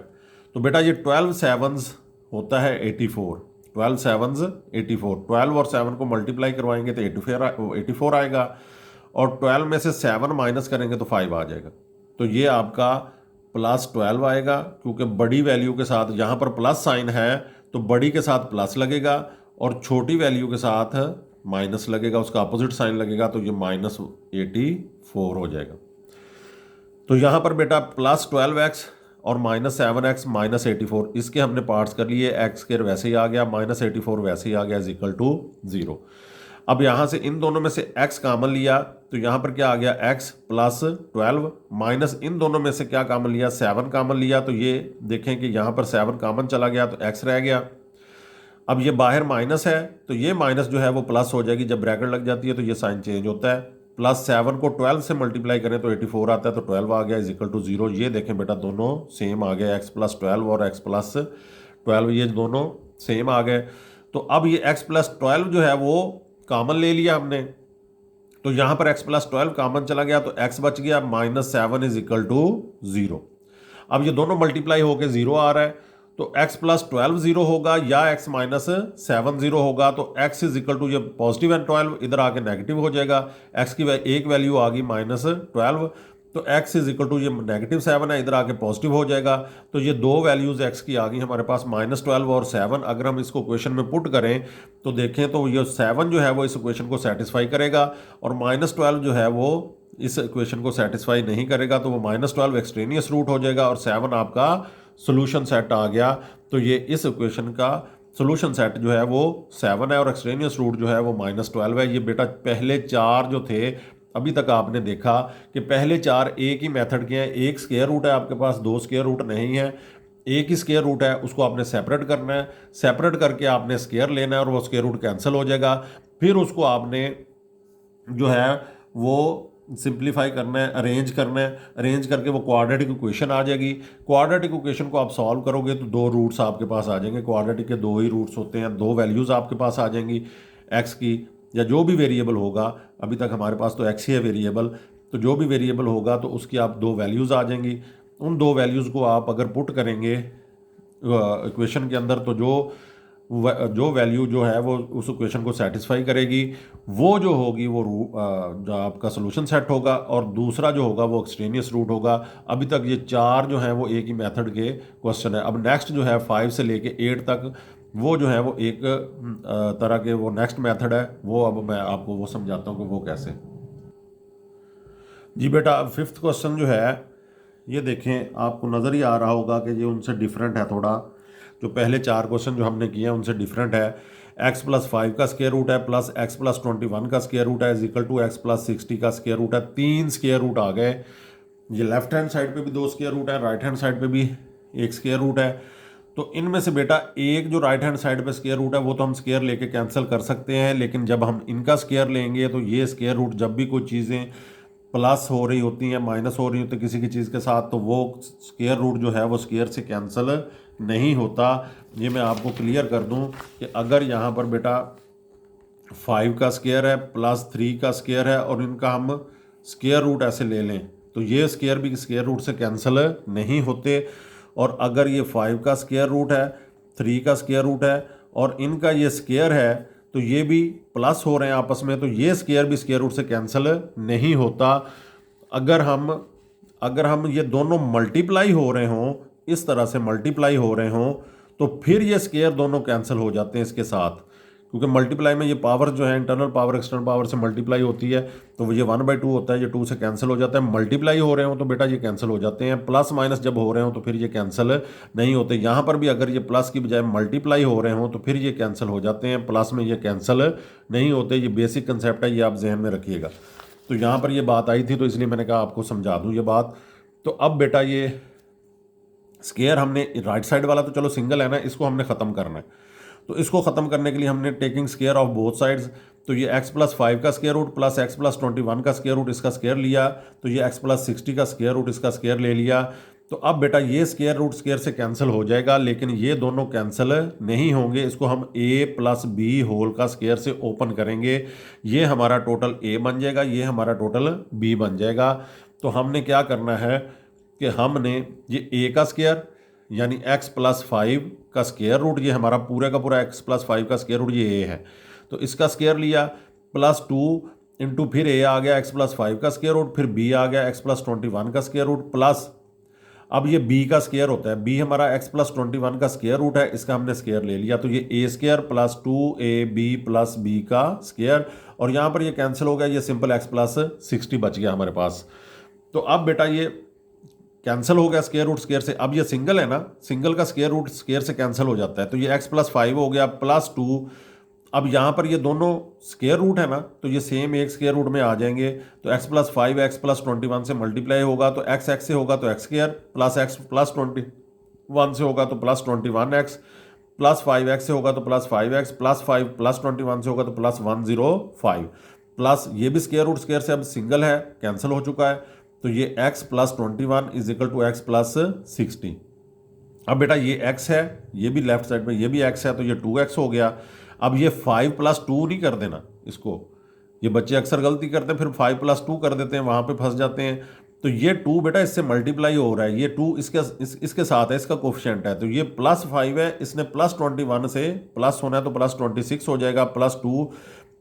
तो बेटा ये 12 7s होता है 84, 12 7s 84, 12 और 7 को मल्टीप्लाई करवाएंगे तो 84 आएगा, और 12 में से 7 माइनस करेंगे तो 5 आ जाएगा। तो ये आपका +12 आएगा, क्योंकि बड़ी वैल्यू के साथ यहाँ पर प्लस साइन है तो बड़ी के साथ प्लस लगेगा और छोटी वैल्यू के साथ माइनस लगेगा, उसका अपोजिट साइन लगेगा, तो ये -84 हो जाएगा। तो यहाँ पर बेटा +12x और -7x -84 इसके हमने पार्ट्स कर लिए, x² वैसे ही आ गया, -84 वैसे ही आ गया, = 0। अब यहाँ से इन दोनों में से x कॉमन लिया तो यहाँ पर क्या आ गया, x +12 माइनस इन दोनों में से क्या कॉमन लिया, 7 कॉमन लिया, तो ये देखें कि यहाँ पर 7 कॉमन चला गया तो x रह गया। अब ये बाहर माइनस है तो ये माइनस जो है वो प्लस हो जाएगी, जब ब्रैकेट लग जाती है तो ये साइन चेंज होता है। +7 को 12 से मल्टीप्लाई करें तो 84 आता है, तो 12 आ गया, = 0। ये देखें बेटा दोनों सेम आ गए, x +12 और x +12 ये दोनों सेम आ गए। तो अब ये x +12 जो है वो कॉमन ले लिया हमने, तो यहाँ पर x +12 कॉमन चला गया तो x बच गया, -7 = 0। अब ये दोनों मल्टीप्लाई होकर 0 आ रहा है, तो x +12 0 होगा या x -7 0 होगा, तो x = ये पॉजिटिव एंड 12 इधर आके नेगेटिव हो जाएगा, x की एक वैल्यू आ गई -12, तो x = ये -7 है, इधर आके पॉजिटिव हो जाएगा। तो ये दो वैल्यूज़ x की आ गई हमारे पास, -12 और 7। अगर हम इसको क्वेश्चन में पुट करें तो देखें तो ये 7 जो है वो इस क्वेश्चन को सेटिस्फाई करेगा, और -12 जो है वो इस इक्वेशन को सेटिस्फाई नहीं करेगा, तो वो -12 एक्सट्रेनियस रूट हो जाएगा और 7 आपका सोल्यूशन सेट आ गया। तो ये इस इक्वेशन का सोल्यूशन सेट जो है वो 7 है और एक्सट्रेनियस रूट जो है वो -12 है। ये बेटा पहले 4 जो थे अभी तक आपने देखा कि पहले 4 एक ही मेथड के हैं, एक स्क्वायर रूट है आपके पास, 2 स्क्वायर रूट नहीं है, एक ही स्क्वायर रूट है, उसको आपने सेपरेट करना है, सेपरेट करके आपने स्क्वायर लेना है और वो स्क्वायर रूट कैंसिल हो जाएगा, फिर उसको आपने जो है वो सिंप्लीफाई करना है, अरेंज करना है, अरेंज करके वो क्वाड्रेटिक इक्वेशन आ जाएगी। क्वाड्रेटिक इक्वेशन को आप सॉल्व करोगे तो 2 रूट्स आपके पास आ जाएंगे, क्वाड्रेटिक के 2 ही रूट्स होते हैं, 2 वैल्यूज़ आपके पास आ जाएंगी एक्स की, या जो भी वेरिएबल होगा, अभी तक हमारे पास तो एक्स ही है वेरिएबल, तो जो भी वेरिएबल होगा तो उसकी आप 2 वैल्यूज़ आ जाएंगी। उन 2 वैल्यूज़ को आप अगर पुट करेंगे इक्वेशन के अंदर तो जो वैल्यू जो है वो उस इक्वेशन को सेटिस्फाई करेगी, वो जो होगी वो जो आपका सोल्यूशन सेट होगा, और दूसरा जो होगा वो एक्सट्रेनियस रूट होगा। अभी तक ये 4 जो हैं वो एक ही मेथड के क्वेश्चन है। अब नेक्स्ट जो है 5 से लेके 8 तक वो जो है वो एक तरह के वो नेक्स्ट मेथड है, वो अब मैं आपको वो समझाता हूँ कि वो कैसे। जी बेटा 5th क्वेश्चन जो है ये देखें, आपको नज़र ही आ रहा होगा कि ये उनसे डिफरेंट है थोड़ा, जो पहले 4 क्वेश्चन जो हमने किए हैं उनसे डिफरेंट है। x +5 का स्क्वायर रूट है प्लस x +21 का स्क्वायर रूट है = x +60 का स्क्वायर रूट है। 3 स्क्वायर रूट आ गए। ये लेफ्ट हैंड साइड पे भी 2 स्क्वायर रूट है, राइट हैंड साइड पे भी 1 स्क्वायर रूट है। तो इनमें से बेटा एक जो राइट हैंड साइड पे स्क्वायर रूट है वो तो हम स्क्वायर लेके कैंसिल कर सकते हैं, लेकिन जब हम इनका स्क्वायर लेंगे तो ये स्क्वायर रूट जब भी कोई चीज़ें प्लस हो रही होती हैं, माइनस हो रही होती है किसी की चीज़ के साथ, तो वो स्क्वायर रूट जो है वो स्क्वायर से कैंसिल नहीं होता। ये मैं आपको क्लियर कर दूं कि अगर यहाँ पर बेटा 5 का स्क्वायर है प्लस 3 का स्क्वायर है और इनका हम स्क्वायर रूट ऐसे ले लें तो ये स्क्वायर भी स्क्वायर रूट से कैंसिल नहीं होते। और अगर ये 5 का स्क्वायर रूट है, 3 का स्क्वायर रूट है और इनका ये स्क्वायर है, तो ये भी प्लस हो रहे हैं आपस में, तो ये स्क्वायर भी स्क्वायर रूट से कैंसिल नहीं होता। अगर हम ये दोनों मल्टीप्लाई हो रहे हों, इस तरह से मल्टीप्लाई हो रहे हों, तो फिर ये स्क्वायर दोनों कैंसिल हो जाते हैं इसके साथ, क्योंकि मल्टीप्लाई में ये पावर जो है इंटरनल पावर एक्सटर्नल पावर से मल्टीप्लाई होती है, तो ये 1/2 होता है, ये 2 से कैंसिल हो जाता है। मल्टीप्लाई हो रहे हो तो बेटा ये कैंसिल हो जाते हैं, प्लस माइनस जब हो रहे हो तो फिर ये कैंसिल नहीं होते। यहाँ पर भी अगर ये प्लस की बजाय मल्टीप्लाई हो रहे हो तो फिर ये कैंसिल हो जाते हैं, प्लस में ये कैंसिल नहीं होते। ये बेसिक कंसेप्ट है, ये आप जहन में रखिएगा। तो यहाँ पर ये बात आई थी तो इसलिए मैंने कहा आपको समझा दूँ ये बात। तो अब बेटा ये स्क्वायर हमने राइट साइड वाला तो चलो सिंगल है ना, इसको हमने ख़त्म करना है। तो इसको ख़त्म करने के लिए हमने taking square of both sides, तो ये x +5 का स्क्वायर रूट प्लस x +21 का स्क्वायर रूट इसका स्क्वायर लिया, तो ये x +60 का स्क्वायर रूट इसका स्क्वायर ले लिया। तो अब बेटा ये स्क्वायर रूट स्क्वायर से कैंसिल हो जाएगा, लेकिन ये दोनों कैंसिल नहीं होंगे। इसको हम a + b होल का स्क्वायर से ओपन करेंगे, ये हमारा टोटल a बन जाएगा, ये हमारा टोटल b बन जाएगा। तो हमने क्या करना है, कि हमने ये ए का स्क्वायर यानी x प्लस 5 का स्क्वायर रूट, ये हमारा पूरे का पूरा x प्लस 5 का स्क्वायर रूट ये ए है, तो इसका स्क्वायर लिया, प्लस 2 इंटू फिर ए आ गया x प्लस 5 का स्क्वायर रूट, फिर b आ गया x प्लस 21 का स्क्वायर रूट, प्लस अब ये b का स्क्वायर होता है, b हमारा x प्लस 21 का स्क्वायर रूट है, इसका हमने स्क्वायर ले लिया, तो ये a square plus 2ab plus b का स्क्वायर, और यहाँ पर ये कैंसिल हो गया, ये सिंपल x प्लस 60 बच गया हमारे पास। तो अब बेटा ये कैंसिल हो गया स्क्वायर रूट स्क्वायर से, अब ये सिंगल है ना, सिंगल का स्क्वायर रूट स्क्वायर से कैंसिल हो जाता है, तो ये x प्लस 5 हो गया प्लस 2, अब यहाँ पर ये दोनों स्क्वायर रूट है ना, तो ये सेम एक स्क्वायर रूट में आ जाएंगे, तो x प्लस 5 x प्लस 21 से मल्टीप्लाई होगा तो x से होगा तो x square, plus x plus 21 से होगा तो प्लस 21x, प्लस 5x से होगा तो प्लस 5x, प्लस 5 प्लस 21 से होगा तो प्लस 105, प्लस ये भी स्क्वायर रूट स्क्वायर से अब सिंगल है, कैंसिल हो चुका है, तो ये x plus 21 is equal to x plus 60। अब बेटा ये x है, ये भी लेफ्ट साइड में ये भी x है, तो ये 2x हो गया। अब ये 5 प्लस 2 नहीं कर देना इसको, ये बच्चे अक्सर गलती करते हैं, फिर 5 प्लस 2 कर देते हैं, वहाँ पे फंस जाते हैं। तो ये 2 बेटा इससे मल्टीप्लाई हो रहा है, ये 2 इसके साथ है, इसका कोफिशिएंट है, तो ये प्लस 5 है, इसने प्लस 21 से प्लस होना है तो प्लस 26 हो जाएगा, प्लस 2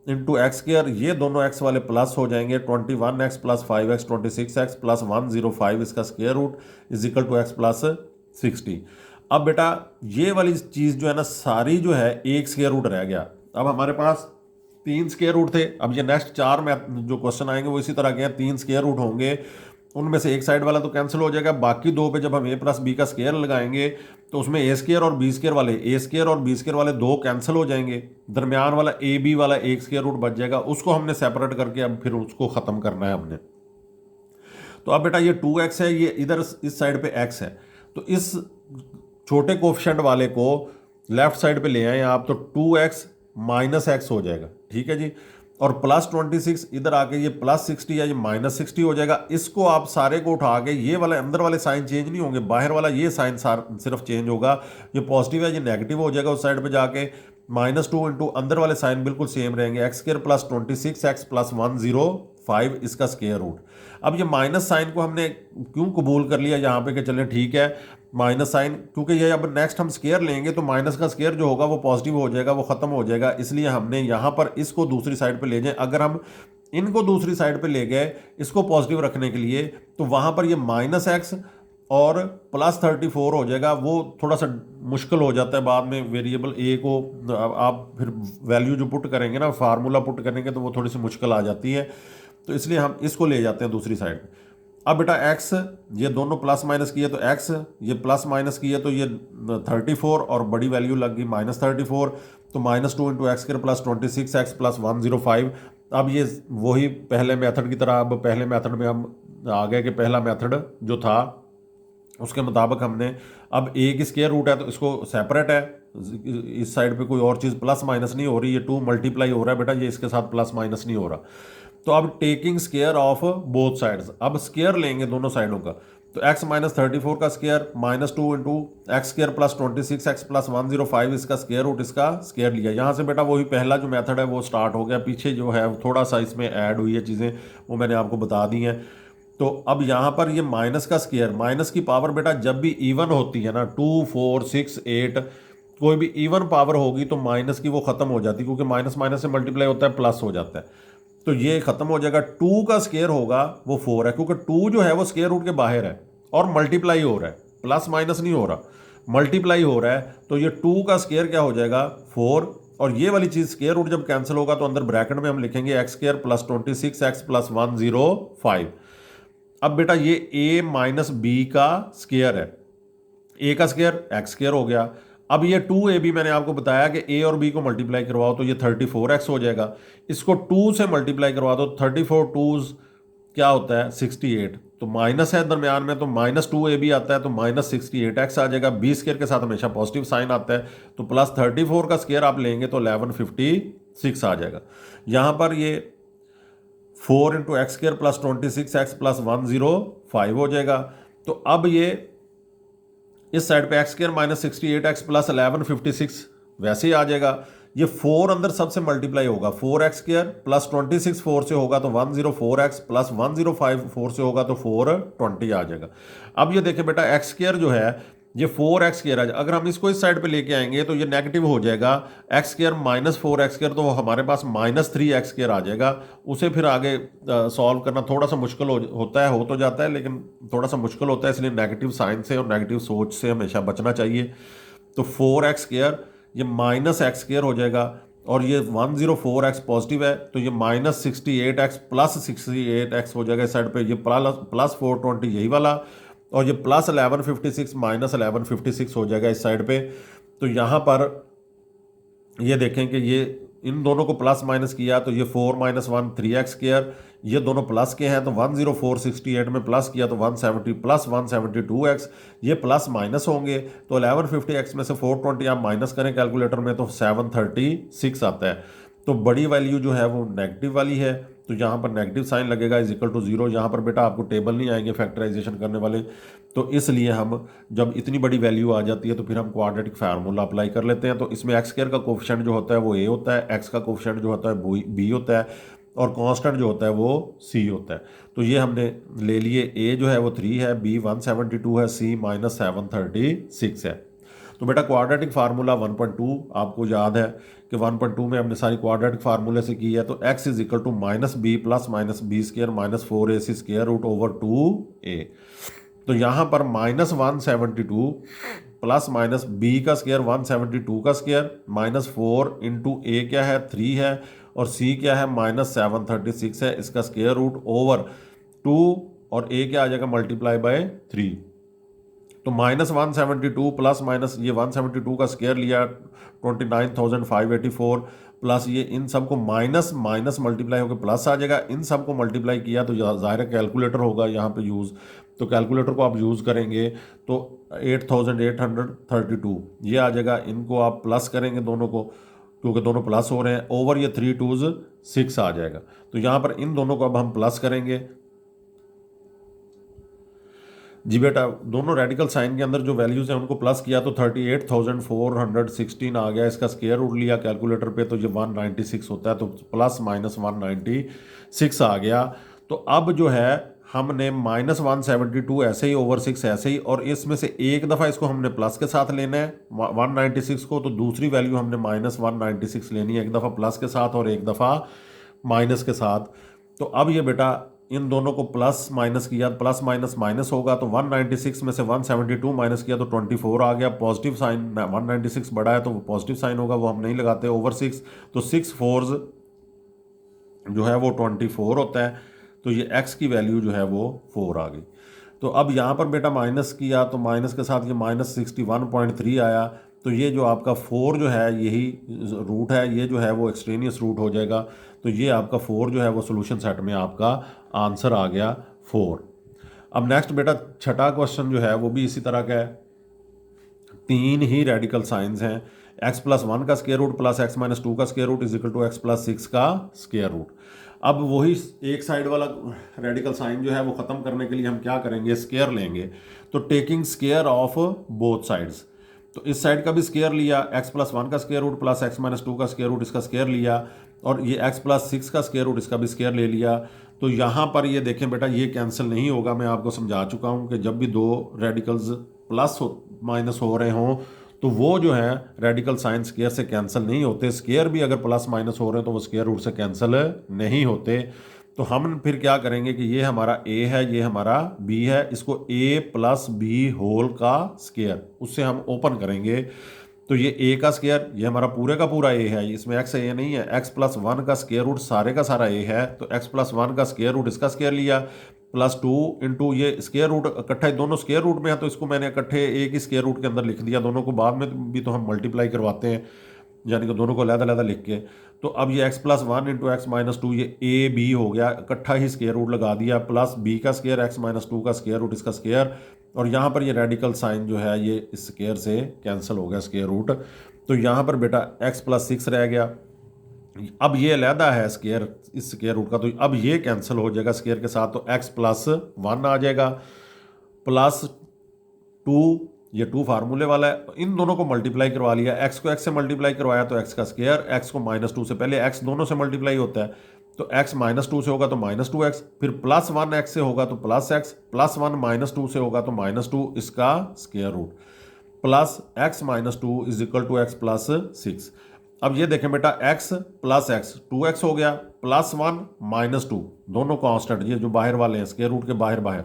इंटू एक्स स्क्वायर, ये दोनों एक्स वाले प्लस हो जाएंगे, 21x plus 5x 26x plus 105 इसका square root is equal to x plus 60। अब बेटा ये वाली चीज़ जो है ना सारी जो है एक स्क्वायर रूट रह गया। अब हमारे पास 3 स्क्वायर रूट थे, अब ये नेक्स्ट 4 में जो क्वेश्चन आएंगे वो इसी तरह के हैं, 3 स्क्वायर रूट होंगे, उनमें से एक साइड वाला तो कैंसिल हो जाएगा, बाकी 2 पे जब हम a प्लस बी का स्क्वायर लगाएंगे तो उसमें a स्क्वायर और b स्क्वायर वाले, a स्क्वायर और b स्क्वायर वाले 2 कैंसिल हो जाएंगे, दरमियान वाला a b वाला एक स्क्वायर रूट बच जाएगा, उसको हमने सेपरेट करके अब फिर उसको ख़त्म करना है हमने। तो अब बेटा ये 2x है, ये इधर इस साइड पे x है, तो इस छोटे कोफिशिएंट वाले को लेफ्ट साइड पे ले आए आप, तो 2x माइनस एक्स हो जाएगा, ठीक है जी, और प्लस 26 इधर आके ये प्लस 60 या ये माइनस 60 हो जाएगा। इसको आप सारे को उठा के, ये वाले अंदर वाले साइन चेंज नहीं होंगे, बाहर वाला ये साइन सिर्फ चेंज होगा, ये पॉजिटिव है ये नेगेटिव हो जाएगा उस साइड पे जाके, -2 इंटू अंदर वाले साइन बिल्कुल सेम रहेंगे, x square plus 26x plus 105 इसका स्क्वायर रूट। अब ये माइनस साइन को हमने क्यों कबूल कर लिया यहाँ पे कि चलें ठीक है माइनस साइन, क्योंकि ये अब नेक्स्ट हम स्क्वायर लेंगे तो माइनस का स्क्वायर जो होगा वो पॉजिटिव हो जाएगा, वो ख़त्म हो जाएगा, इसलिए हमने यहाँ पर इसको दूसरी साइड पे ले जाए। अगर हम इनको दूसरी साइड पे ले गए इसको पॉजिटिव रखने के लिए, तो वहाँ पर ये -x और प्लस 34 हो जाएगा, वो थोड़ा सा मुश्किल हो जाता है बाद में, वेरिएबल ए को आप फिर वैल्यू जो पुट करेंगे ना, फार्मूला पुट करेंगे तो वो थोड़ी सी मुश्किल आ जाती है, तो इसलिए हम इसको ले जाते हैं दूसरी साइड। अब बेटा x, ये दोनों प्लस माइनस किए तो x, ये प्लस माइनस किए तो ये 34 और बड़ी वैल्यू लग गई -34, तो -2 into X square plus 26x plus 105। अब ये वही पहले मेथड की तरह, अब पहले मेथड में हम आ गए कि पहला मेथड जो था उसके मुताबिक हमने, अब a की स्क्वायर रूट है तो इसको सेपरेट है, इस साइड पे कोई और चीज़ प्लस माइनस नहीं हो रही, ये 2 मल्टीप्लाई हो रहा है बेटा, ये इसके साथ प्लस माइनस नहीं हो रहा। तो अब taking square of both sides, अब स्क्वायर लेंगे दोनों साइडों का, तो x -34 का square -2 into X square plus 26x plus 105 इसका स्क्वायर रूट, इसका स्क्वायर लिया। यहाँ से बेटा वही पहला जो मेथड है वो स्टार्ट हो गया, पीछे जो है थोड़ा सा इसमें ऐड हुई है चीज़ें, वो मैंने आपको बता दी हैं। तो अब यहाँ पर ये माइनस का स्क्वायर, माइनस की पावर बेटा जब भी इवन होती है ना, 2 4 6 8 कोई भी इवन पावर होगी तो माइनस की वो ख़त्म हो जाती है, क्योंकि माइनस माइनस से मल्टीप्लाई होता है प्लस हो जाता है, तो ये ख़त्म हो जाएगा। 2 का स्क्वायर होगा वो 4 है, क्योंकि 2 जो है वो स्क्वायर रूट के बाहर है और मल्टीप्लाई हो रहा है, प्लस माइनस नहीं हो रहा, मल्टीप्लाई हो रहा है, तो ये 2 का स्क्वायर क्या हो जाएगा 4, और ये वाली चीज़ स्क्वायर रूट जब कैंसिल होगा तो अंदर ब्रैकेट में हम लिखेंगे x square plus 26x plus 105। अब बेटा ये a माइनस बी का स्क्वायर है, a का स्क्वायर एक्स स्क्वायर हो गया। अब ये 2ab मैंने आपको बताया कि a और b को मल्टीप्लाई करवाओ तो ये 34x हो जाएगा, इसको 2 से मल्टीप्लाई करवा दो, 34 2s क्या होता है 68, तो माइनस है दरमियान में, तो -2ab आता है तो -68x आ जाएगा, b स्क्वायर के साथ हमेशा पॉजिटिव साइन आता है, तो प्लस 34 का स्क्वायर आप लेंगे तो 1156 आ जाएगा। यहाँ पर ये 4 into X square plus 26x plus 105 हो जाएगा। तो अब ये इस साइड पे एक्स स्क्वायर -68x प्लस 1156 वैसे ही आ जाएगा। ये 4 अंदर सबसे मल्टीप्लाई होगा, 4x² प्लस 26 4 से होगा तो 104x प्लस 105 4 से होगा तो 420 आ जाएगा। अब ये देखें बेटा x² जो है ये 4x² है, अगर हम इसको इस साइड पे लेके आएंगे तो ये नेगेटिव हो जाएगा, x² माइनस 4x² तो हमारे पास -3x² आ जाएगा। उसे फिर आगे सॉल्व करना थोड़ा सा मुश्किल होता है, हो तो जाता है लेकिन थोड़ा सा मुश्किल होता है, इसलिए नेगेटिव साइन से और नेगेटिव सोच से हमेशा बचना चाहिए। तो 4x² ये -x² हो जाएगा और ये 104x पॉजिटिव है तो ये -68x प्लस 68x हो जाएगा इस साइड पे, ये प्लस 420 यही वाला, और ये प्लस 1156 माइनस 1156 हो जाएगा इस साइड पे। तो यहाँ पर ये देखें कि ये इन दोनों को प्लस माइनस किया तो ये 4 - 1 3x², ये दोनों प्लस के हैं तो 10468 में प्लस किया तो 170 प्लस 172x, ये प्लस माइनस होंगे तो 1150x में से 420 आप माइनस करें कैलकुलेटर में तो 736 आता है। तो बड़ी वैल्यू जो है वो नेगेटिव वाली है तो यहाँ पर नेगेटिव साइन लगेगा इज इक्वल टू 0। यहाँ पर बेटा आपको टेबल नहीं आएंगे फैक्टराइजेशन करने वाले, तो इसलिए हम जब इतनी बड़ी वैल्यू आ जाती है तो फिर हम क्वाड्रेटिक फार्मूला अप्लाई कर लेते हैं। तो इसमें x² का कोफिशिएंट जो होता है वो a होता है, x का कोफिशिएंट जो होता है वो b होता है और कांस्टेंट जो होता है वो c होता है। तो ये हमने ले लिए, a जो है वो 3 है, b 172 है, c -736 है। तो बेटा क्वाड्रेटिक फार्मूला 1.2 आपको याद है कि 1.2 में हमने सारी क्वाड्रेटिक फार्मूले से की है। तो x is equal to -b प्लस -b² -4ac² root over 2a। तो यहाँ पर -172 प्लस माइनस b का स्क्वायर 172 का स्क्वायर -4 इंटू a क्या है 3 है और c क्या है -736 है, इसका स्क्वायर रूट ओवर 2 और a क्या आ जाएगा मल्टीप्लाई बाय 3। तो -172 प्लस माइनस ये 172 का स्क्वायर लिया 29,584 प्लस ये इन सब को माइनस माइनस मल्टीप्लाई होकर प्लस आ जाएगा, इन सब को मल्टीप्लाई किया तो ज़ाहिर कैलकुलेटर होगा यहाँ पे यूज़, तो कैलकुलेटर को आप यूज़ करेंगे तो 8,832 ये आ जाएगा। इनको आप प्लस करेंगे दोनों को क्योंकि दोनों प्लस हो रहे हैं, ओवर ये 3 2s 6 आ जाएगा। तो यहाँ पर इन दोनों को अब हम प्लस करेंगे जी बेटा, दोनों रेडिकल साइन के अंदर जो वैल्यूज़ हैं उनको प्लस किया तो 38,416 आ गया, इसका स्क्वायर रूट लिया कैलकुलेटर पे तो ये 196 होता है, तो प्लस माइनस 196 आ गया। तो अब जो है हमने -172 ऐसे ही ओवर 6 ऐसे ही, और इसमें से एक दफ़ा इसको हमने प्लस के साथ लेना है 196 को, तो दूसरी वैल्यू हमने -196 लेनी है, एक दफ़ा प्लस के साथ और एक दफ़ा माइनस के साथ। तो अब ये बेटा इन दोनों को प्लस माइनस किया, प्लस माइनस माइनस होगा तो 196 में से 172 माइनस किया तो 24 आ गया, पॉजिटिव साइन 196 बड़ा है तो वो पॉजिटिव साइन होगा, वो हम नहीं लगाते, ओवर 6 तो 6 4s जो है वो 24 होता है। तो ये x की वैल्यू जो है वो 4 आ गई। तो अब यहाँ पर बेटा माइनस किया तो माइनस के साथ ये -61.3 आया, तो ये जो आपका 4 जो है यही रूट है, ये जो है वो एक्सट्रेनियस रूट हो जाएगा। तो ये आपका 4 जो है वो सोल्यूशन सेट में आपका आंसर आ गया 4। अब नेक्स्ट बेटा छठा क्वेश्चन जो है वो भी इसी तरह का है, 3 ही रेडिकल साइंस हैं, x+1 का स्क्वायर रूट प्लस x-2 का square root is equal to x+6 का स्क्वायर रूट। अब वही एक साइड वाला रेडिकल साइन जो है वो ख़त्म करने के लिए हम क्या करेंगे, स्क्वायर लेंगे। तो taking square of both sides, तो इस साइड का भी स्क्वायर लिया, x+1 का स्क्वायर रूट प्लस x-2 का स्क्वायर रूट इसका स्क्वायर लिया, और ये x+6 का स्क्वायर रूट इसका भी स्क्वायर ले लिया। तो यहाँ पर ये देखें बेटा ये कैंसिल नहीं होगा, मैं आपको समझा चुका हूँ कि जब भी दो रेडिकल्स प्लस माइनस हो रहे हों तो वो जो है रेडिकल साइन स्क्वायर से कैंसिल नहीं होते, स्क्वायर भी अगर प्लस माइनस हो रहे हैं तो वो स्क्वायर रूट से कैंसिल नहीं होते। तो हम फिर क्या करेंगे कि ये हमारा a है, ये हमारा b है, इसको a + b होल का स्क्वायर उससे हम ओपन करेंगे। तो ये a का स्क्वायर ये हमारा पूरे का पूरा a है, इसमें x है ये नहीं है, x+1 का स्क्वायर रूट सारे का सारा a है, तो x+1 का स्क्वायर रूट इसका स्क्वायर लिया +2 इंटू ये स्क्वायर रूट इकट्ठा दोनों स्क्वायर रूट में है तो इसको मैंने इकट्ठे एक ही स्क्वायर रूट के अंदर लिख दिया, दोनों को बाद में भी तो हम मल्टीप्लाई करवाते हैं यानी कि दोनों को अलग-अलग लिख के। तो अब ये x+1 इंटू x-2 ये a b हो गया, इकट्ठा ही स्क्वायर रूट लगा दिया, प्लस b का स्क्वायर x-2 का स्क्वायर रूट इसका स्क्वायर, और यहाँ पर ये रेडिकल साइन जो है ये इस स्क्वायर से कैंसिल हो गया स्क्वायर रूट। तो यहाँ पर बेटा x+6 रह गया, अब ये अलहदा है स्क्वायर इस स्क्वायर रूट का, तो अब ये कैंसिल हो जाएगा स्क्वायर के साथ, तो x+1 आ जाएगा, +2 ये 2 फार्मूले वाला है, इन दोनों को मल्टीप्लाई करवा लिया, एक्स को एक्स से मल्टीप्लाई करवाया तो एक्स का स्क्वायर, एक्स को -2 से, पहले एक्स दोनों से मल्टीप्लाई होता है तो एक्स -2 से होगा तो -2x, फिर +1 एक्स से होगा तो +x, +1 -2 से होगा तो -2, इसका square root, plus x -2 is equal to x plus 6। अब ये देखें बेटा, x प्लस x 2x हो गया, +1 -2 दोनों कांस्टेंट, ये जो बाहर वाले हैं स्क्वायर रूट के बाहर बाहर,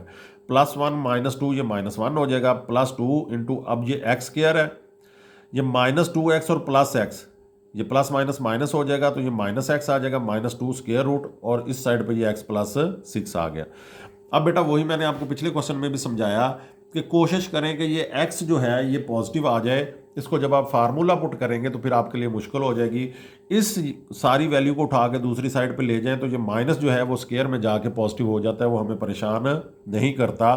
+1 -2 ये -1 हो जाएगा, +2 इंटू, अब ये x स्क्वायर है, ये -2x और +x, ये प्लस माइनस माइनस हो जाएगा तो ये -x आ जाएगा, -2 स्क्वायर रूट, और इस साइड पे ये x प्लस 6 आ गया। अब बेटा वही मैंने आपको पिछले क्वेश्चन में भी समझाया कि कोशिश करें कि ये x जो है ये पॉजिटिव आ जाए। इसको जब आप फार्मूला पुट करेंगे तो फिर आपके लिए मुश्किल हो जाएगी। इस सारी वैल्यू को उठा के दूसरी साइड पे ले जाएं तो ये माइनस जो है वो स्क्वायर में जाके पॉजिटिव हो जाता है, वो हमें परेशान नहीं करता।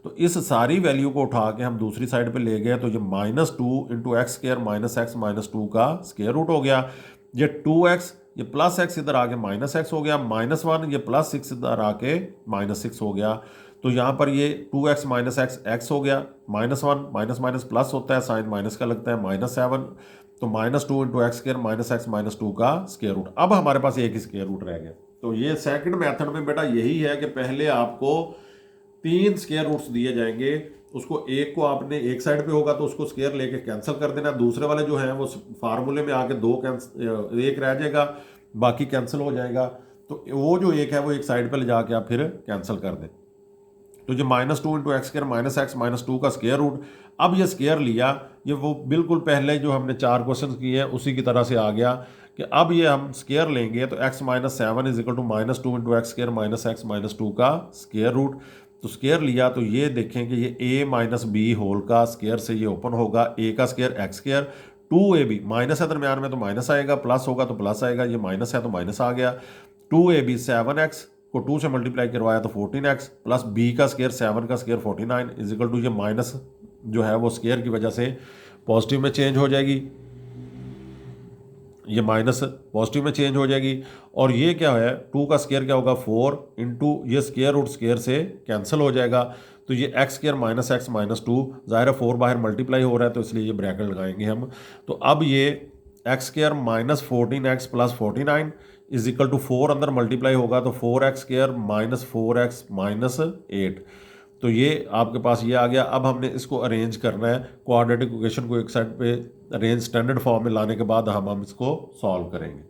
तो इस सारी वैल्यू को उठा के हम दूसरी साइड पे ले गए तो ये -2 इंटू एक्स स्क्वायर -x -2 का स्क्वायर रूट हो गया। ये 2x, ये +x इधर आके -x हो गया, -1 ये +6 इधर आके -6 हो गया। तो यहाँ पर ये 2x -x x हो गया, -1 माइनस माइनस प्लस होता है, साइन माइनस का लगता है, -7, तो -2 इंटू एक्स स्क्वायर -x -2 का स्क्वायर रूट। अब हमारे पास एक ही स्क्वायर रूट रह गया। तो ये सेकंड मेथड में बेटा यही है कि पहले आपको 3 स्क्वायर रूट्स दिए जाएंगे, उसको एक को आपने एक साइड पे होगा तो उसको स्क्वायर लेके कैंसिल कर देना, दूसरे वाले जो हैं वो फार्मूले में आके एक रह जाएगा, बाकी कैंसिल हो जाएगा। तो वो जो एक है वो एक साइड पे ले जाके आप फिर कैंसिल कर दें। तो जो -2 इंटू एक्स स्क्वायर -x -2 का स्क्वायर रूट, अब ये स्क्वायर लिया, ये वो बिल्कुल पहले जो हमने 4 क्वेश्चन किए हैं उसी की तरह से आ गया कि अब ये हम स्क्वायर लेंगे तो x -7 is equal to -2 into X square -x -2 का स्क्वायर रूट। तो स्क्वायर लिया तो ये देखें कि ये a माइनस बी होल का स्क्वायर से ये ओपन होगा, a का square x square, 2ab minus है दरम्यान में तो माइनस आएगा, प्लस होगा तो प्लस आएगा, ये माइनस है तो माइनस आ गया, 2ab 7x को 2 से मल्टीप्लाई करवाया तो 14x, प्लस b का स्क्वायर 7 का स्क्वायर 49 इज इक्वल टू, ये माइनस जो है वो स्क्वायर की वजह से पॉजिटिव में चेंज हो जाएगी, ये माइनस पॉजिटिव में चेंज हो जाएगी। और ये क्या है, 2 का स्क्वायर क्या होगा 4 इंटू ये स्क्वायर रूट स्क्वायर से कैंसिल हो जाएगा, तो ये एक्स स्क्वायर -x -2, ज़ाहिर है 4 बाहर मल्टीप्लाई हो रहा है तो इसलिए ये ब्रैकेट लगाएंगे हम। तो अब ये X square -14x plus 49 is equal to 4 अंदर मल्टीप्लाई होगा तो 4x स्क्वायर -4x -8, तो ये आपके पास ये आ गया। अब हमने इसको अरेंज करना है, क्वाड्रेटिक इक्वेशन को एक साइड पे अरेंज स्टैंडर्ड फॉर्म में लाने के बाद हम इसको सॉल्व करेंगे।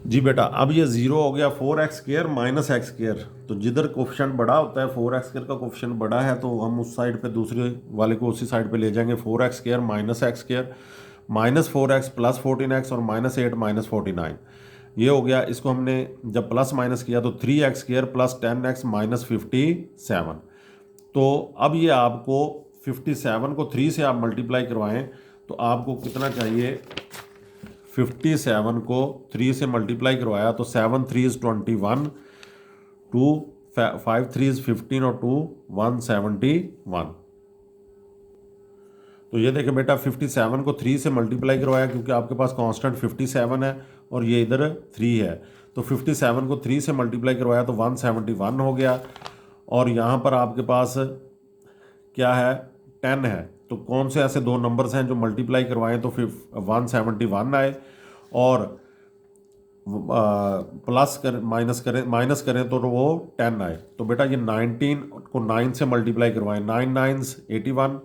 जी बेटा, अब ये 0 हो गया, 4x स्क्वायर -x स्क्वायर, तो जिधर कोफिशिएंट बड़ा होता है 4x स्क्वायर का कोफिशिएंट बड़ा है तो हम उस साइड पे दूसरे वाले को उसी साइड पे ले जाएंगे, 4x square -x square -4x plus 14x और -8 -49, ये हो गया। इसको हमने जब प्लस माइनस किया तो 3x स्क्वायर प्लस 10x -57। तो अब ये आपको 57 को 3 से आप मल्टीप्लाई करवाएं तो आपको कितना चाहिए, 57 को 3 से मल्टीप्लाई करवाया तो 7 3 21, 2 5 3 15 और 2 171। तो ये देखें बेटा, 57 को 3 से मल्टीप्लाई करवाया क्योंकि आपके पास कांस्टेंट 57 है और ये इधर 3 है, तो 57 को 3 से मल्टीप्लाई करवाया तो 171 हो गया। और यहाँ पर आपके पास क्या है, 10 है, तो कौन से ऐसे दो नंबर्स हैं जो मल्टीप्लाई करवाएं तो फिर 171 आए, और प्लस कर माइनस करें तो वो 10 आए। तो बेटा ये 19 को 9 से मल्टीप्लाई करवाएं, 9 9s 81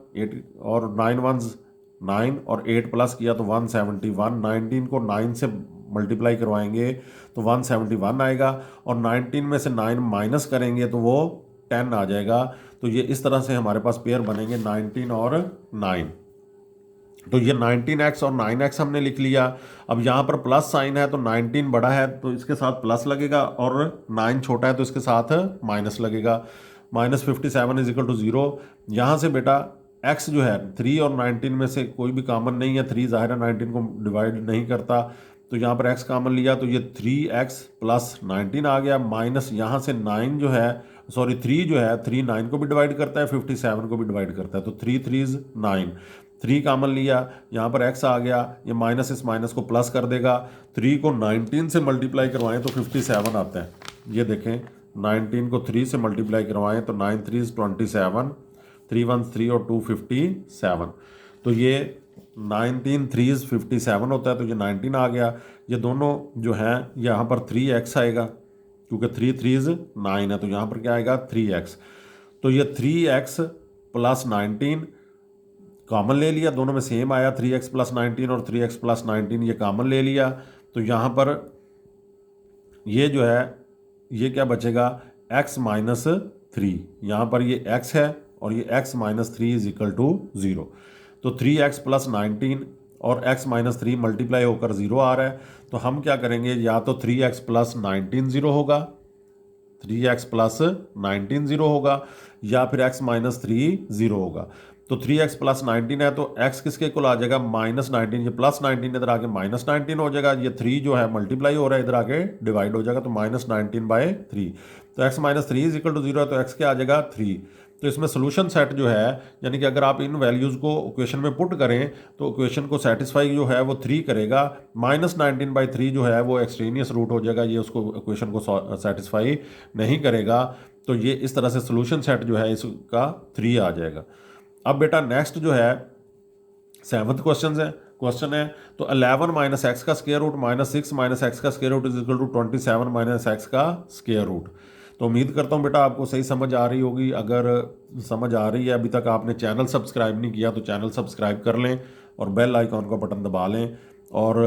और 9 1s 9 और 8 प्लस किया तो 171। 19 को 9 से मल्टीप्लाई करवाएंगे तो 171 आएगा, और 19 में से 9 माइनस करेंगे तो वो 10 आ जाएगा। तो ये इस तरह से हमारे पास पेयर बनेंगे 19 और 9। तो ये 19x और 9x हमने लिख लिया। अब यहाँ पर प्लस साइन है तो 19 बड़ा है तो इसके साथ प्लस लगेगा, और 9 छोटा है तो इसके साथ माइनस लगेगा। -57 इज इक्वल टू 0। यहाँ से बेटा x जो है 3 और 19 में से कोई भी कॉमन नहीं है, 3 ज़ाहिर है 19 को डिवाइड नहीं करता, तो यहाँ पर x कॉमन लिया तो ये 3x प्लस 19 आ गया, माइनस यहाँ से 9 जो है 3 जो है 3 9 को भी डिवाइड करता है, 57 को भी डिवाइड करता है, तो 3 3 9, 3 कॉमन लिया, यहाँ पर x आ गया, ये माइनस इस माइनस को प्लस कर देगा। 3 को 19 से मल्टीप्लाई करवाएं तो 57 आता है। ये देखें 19 को 3 से मल्टीप्लाई करवाएं तो 9 3 27, 3 1 3 और 2 57। तो ये 19 3 57 होता है, तो ये 19 आ गया। ये दोनों जो हैं यहाँ पर 3x आएगा, क्योंकि 3 3 9 है, तो यहाँ पर क्या आएगा 3x। तो ये 3x प्लस 19 कॉमन ले लिया, दोनों में सेम आया, 3x प्लस 19 और 3x प्लस 19 ये कॉमन ले लिया। तो यहाँ पर ये जो है ये क्या बचेगा, x माइनस 3। यहाँ पर ये x है और ये x minus 3 is equal to 0। तो 3x प्लस 19 और x माइनस 3 मल्टीप्लाई होकर 0 आ रहा है। तो हम क्या करेंगे, या तो 3x प्लस 19 0 होगा, 3x प्लस 19 0 होगा, या फिर x माइनस 3 0 होगा। तो 3x प्लस 19 है, तो x किसके कुल आ जाएगा माइनस 19, ये प्लस 19 इधर आके माइनस 19 हो जाएगा, ये 3 जो है मल्टीप्लाई हो रहा है इधर आके डिवाइड हो जाएगा, तो माइनस 19/3। तो x minus 3 is equal to 0 है, तो x क्या आ जाएगा 3। तो इसमें सोल्यूशन सेट जो है, यानी कि अगर आप इन वैल्यूज़ को इक्वेशन में पुट करें तो इक्वेशन को सेटिस्फाई जो है वो 3 करेगा। माइनस 19/3 जो है वो एक्सट्रेनियस रूट हो जाएगा, ये उसको इक्वेशन को सेटिस्फाई नहीं करेगा। तो ये इस तरह से सोल्यूशन सेट जो है इसका 3 आ जाएगा। अब बेटा नेक्स्ट जो है 7th क्वेश्चन है, तो 11 माइनस एक्स का square root minus 6 minus x का square root is equal to 27 minus x का स्क्वायर रूट। तो उम्मीद करता हूँ बेटा आपको सही समझ आ रही होगी। अगर समझ आ रही है, अभी तक आपने चैनल सब्सक्राइब नहीं किया तो चैनल सब्सक्राइब कर लें और बेल आइकॉन का बटन दबा लें। और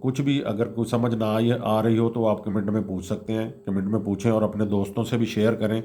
कुछ भी अगर कुछ समझ ना आ रही हो तो आप कमेंट में पूछ सकते हैं, कमेंट में पूछें और अपने दोस्तों से भी शेयर करें,